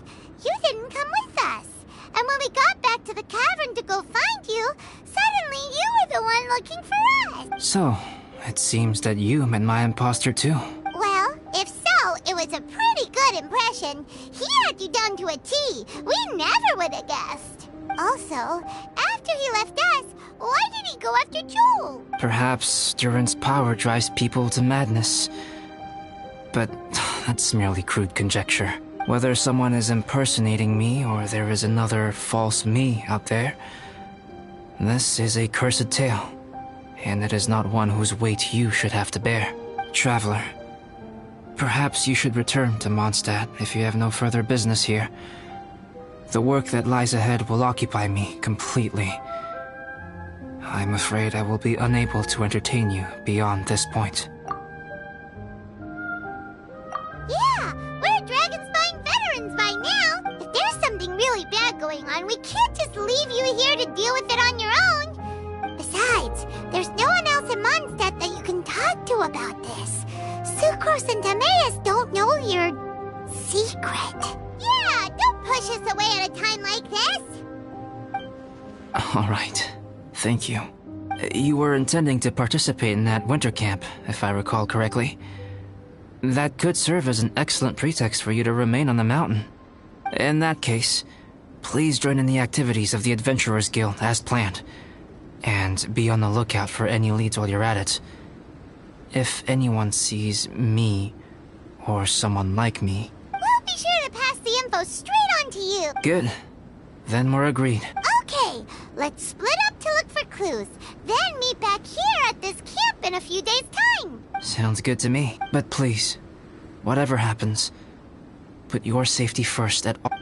you didn't come with us. And when we got back to the cavern to go find you, suddenly you were the one looking for us. So, it seems that you met my imposter too. Well, if so, it was a pretty good impression. He had you down to a T. We never would have guessed. Also, after he left us, why did he go after Joel? Perhaps Duran's power drives people to madness. But that's merely crude conjecture. Whether someone is impersonating me or there is another false me out there, this is a cursed tale, and it is not one whose weight you should have to bear. Traveler, perhaps you should return to Mondstadt if you have no further business here. The work that lies ahead will occupy me completely. I'm afraid I will be unable to entertain you beyond this point. Yeah, we're Dragonspine veterans by now. If there's something really bad going on, we can't just leave you here to deal with it on your own. Besides, there's no one else in Mondstadt that you can talk to about this. Sucrose and Timaeus don't know your secret. Yeah, don't push us away at a time like this. All right. Thank you. You were intending to participate in that winter camp, if I recall correctly. That could serve as an excellent pretext for you to remain on the mountain. In that case, please join in the activities of the Adventurers Guild as planned, and be on the lookout for any leads while you're at it. If anyone sees me, or someone like me... We'll be sure to pass the info straight on to you. Good. Then we're agreed. Okay, let's split up to look for clues, then meet back here at this camp in a few days' time. Sounds good to me. But please, whatever happens, put your safety first at all.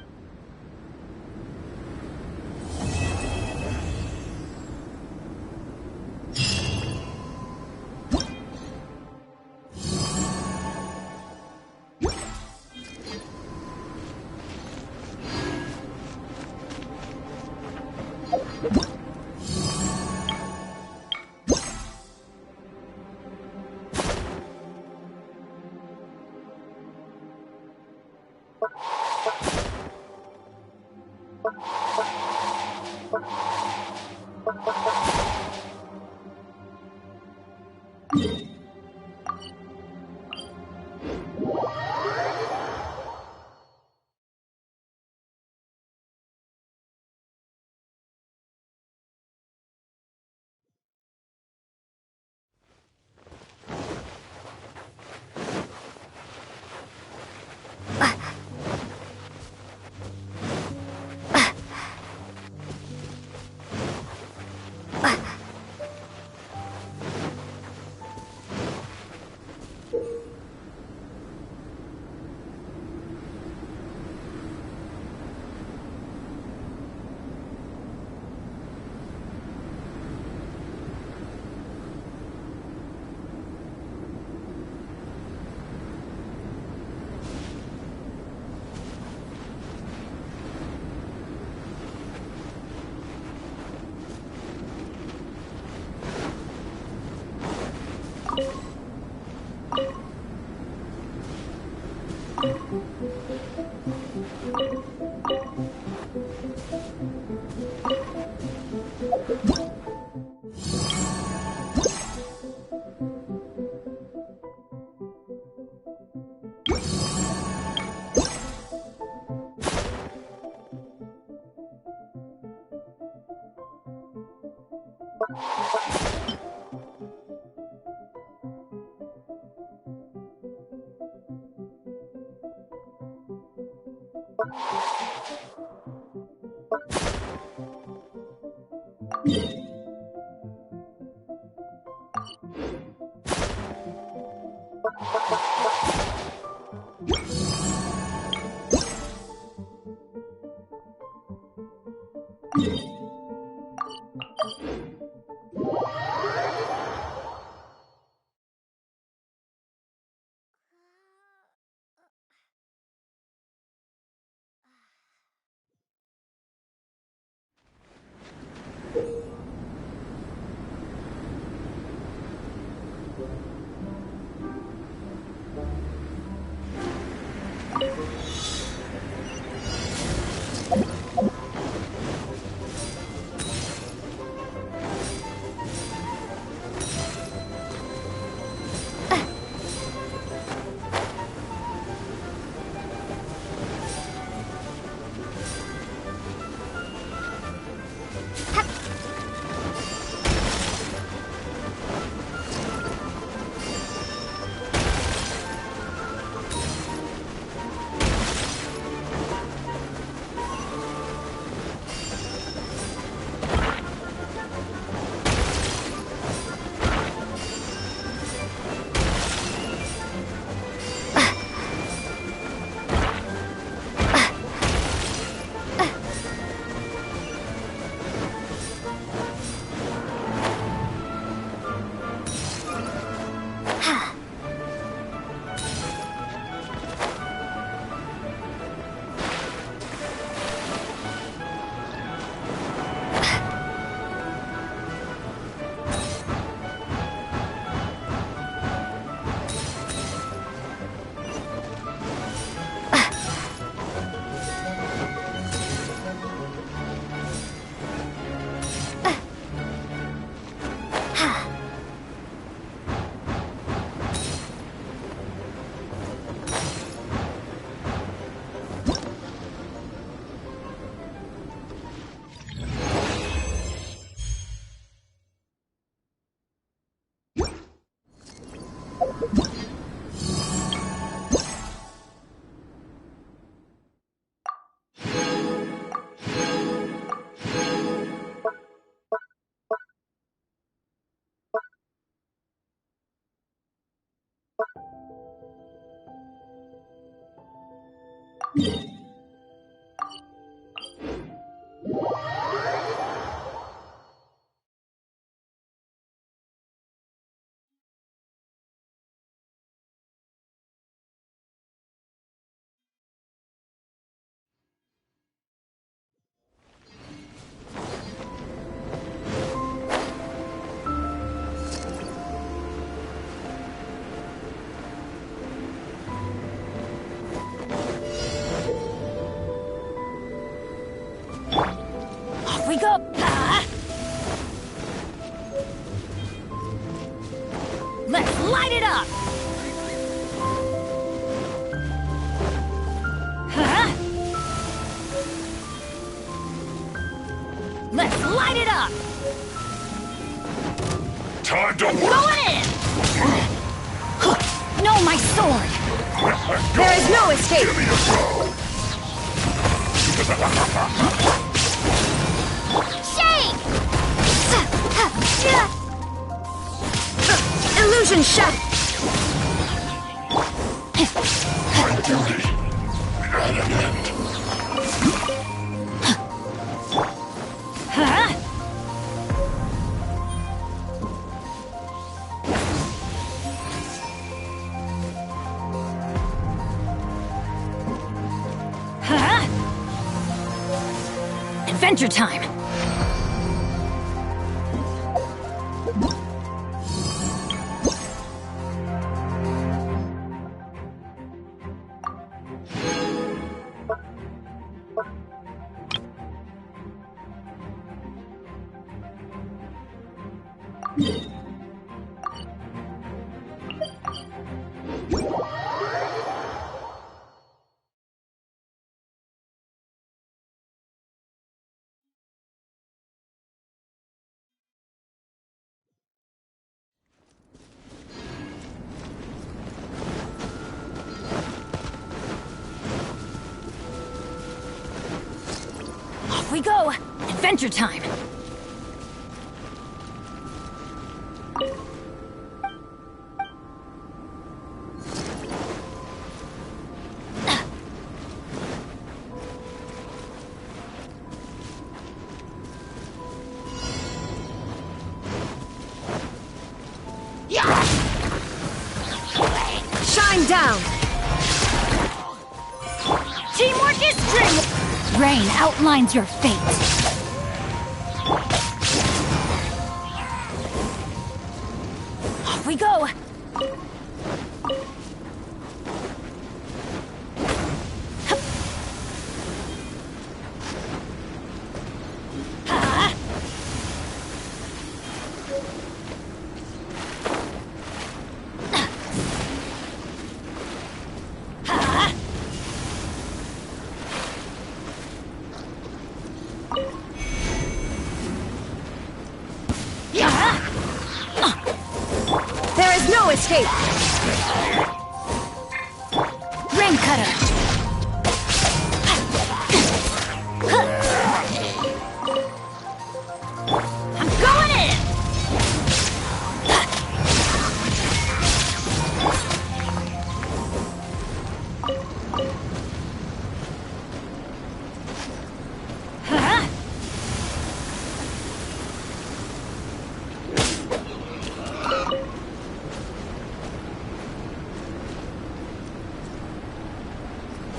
Off we go! Let's light it up! Let's light it up! Time to Going work! in! No, my sword! There is no escape! Give me a go! Shake! Illusion shot! My duty at an end. Adventure time! Off we go! Adventure time! Shine down! Teamwork is strength! Rain outlines your fate. Off we go! There is no escape! Rain cutter! I'm going in!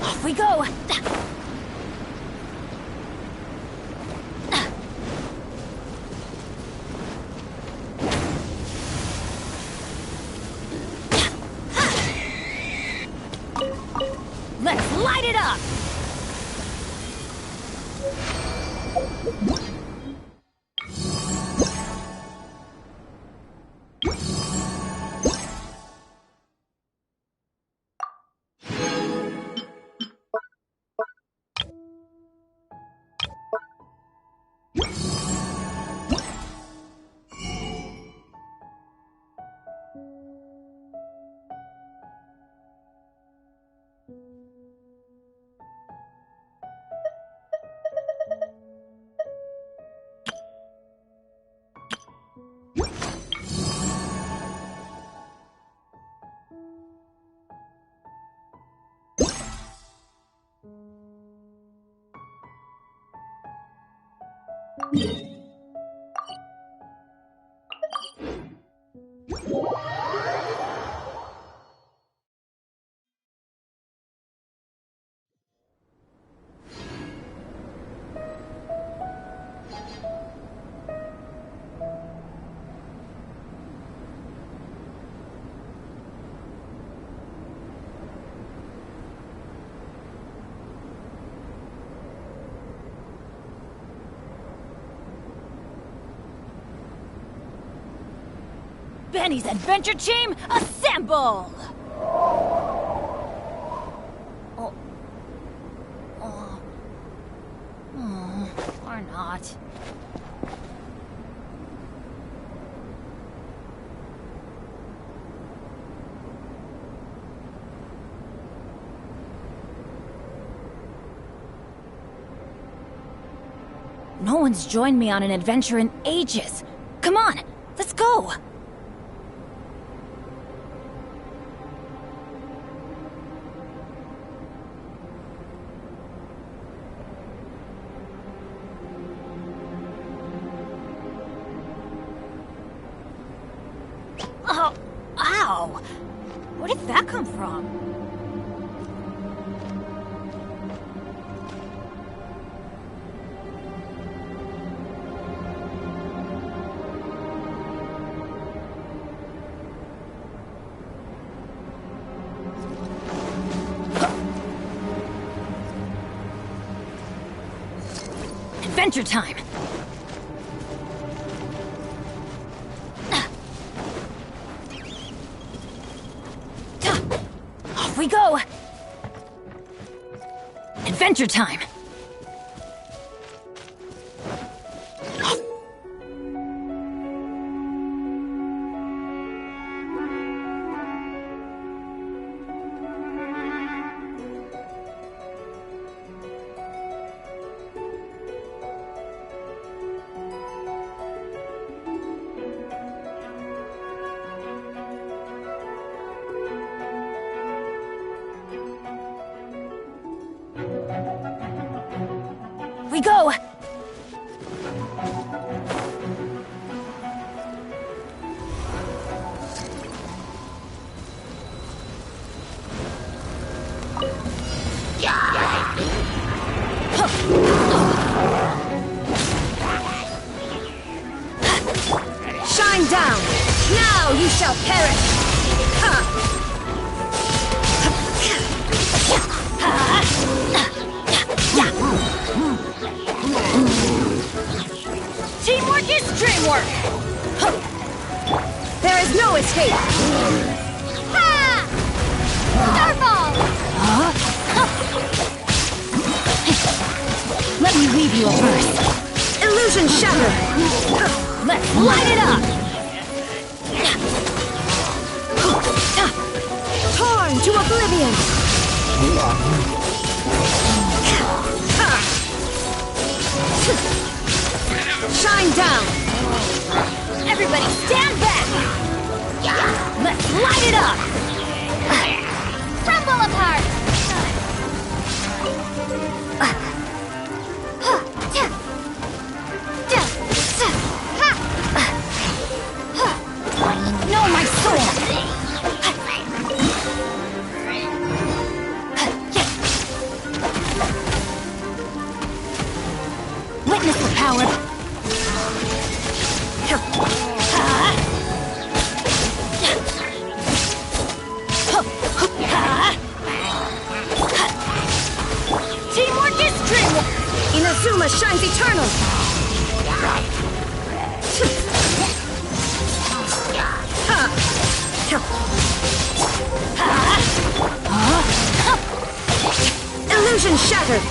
Off we go! Let's light it up! Benny's adventure team, assemble! Or not. No one's joined me on an adventure in ages. Come on, let's go! Oh, ow! Where did that come from? Adventure time! Off we go! Adventure time! We go! Shine down! Now you shall perish! Teamwork is dreamwork! There is no escape! Ha! Starfall! Let me weave you a verse. Illusion shatter! Let's light it up! Torn to oblivion! Shine down! Everybody stand back! Let's light it up! Crumble apart! Know my soul! Witness the power! Teamwork is dreamwork! Inazuma shines eternal! Illusion shattered!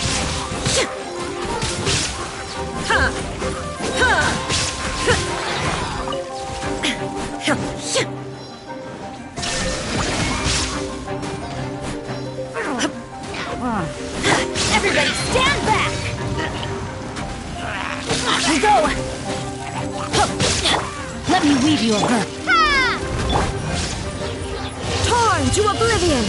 Everybody stand back! Off we go! Let me weave you a verse. Torn to oblivion!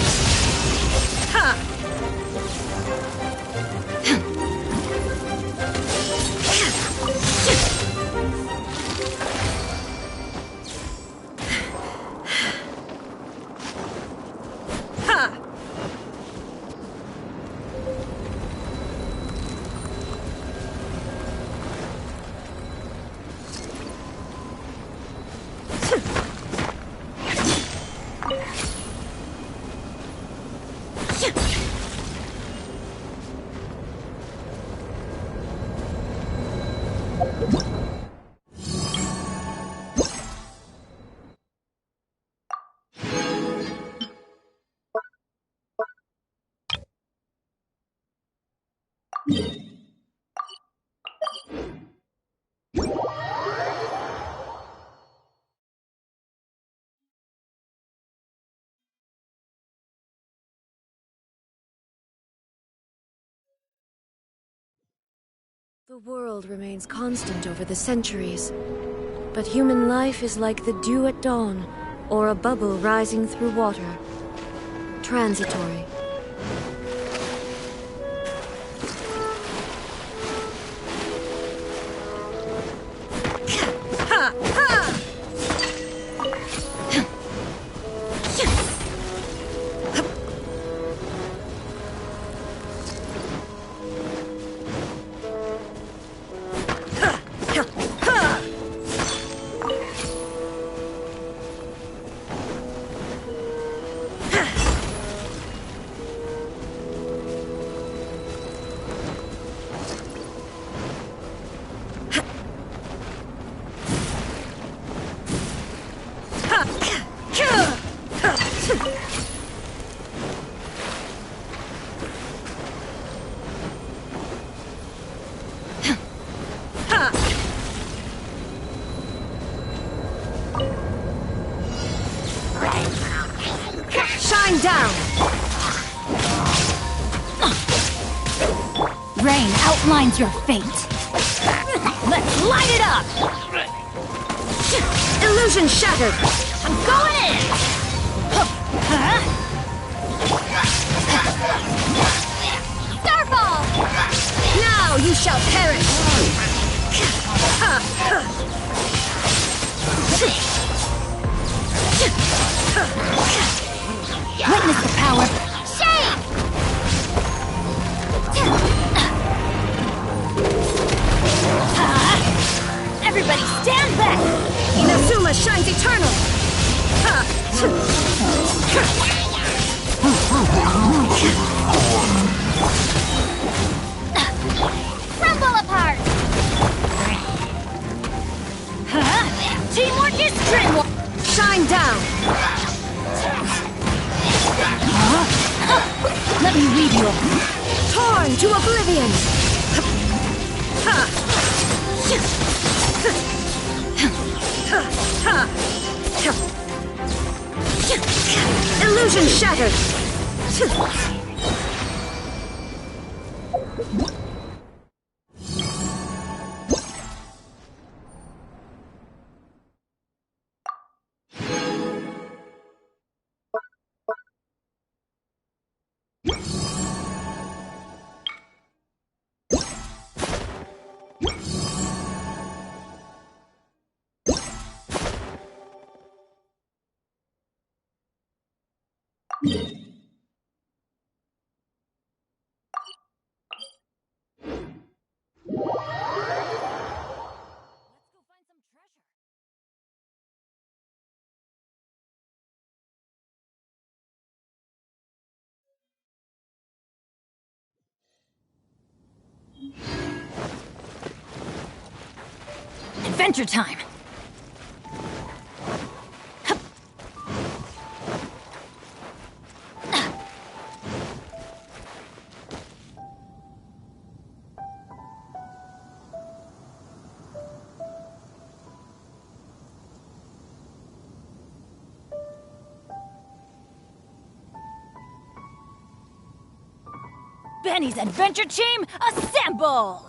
The world remains constant over the centuries, but human life is like the dew at dawn, or a bubble rising through water. Transitory. Shine down! Rain outlines your fate. Let's light it up! Illusion shattered! I'm going in! Starfall! Now you shall perish! Witness the power. Shade! Everybody stand back! Inazuma shines eternal! Crumble apart! Teamwork is dreamwork! Shine down! Let me lead you. Torn to oblivion! Illusion shattered! Adventure time! Benny's adventure team, assemble!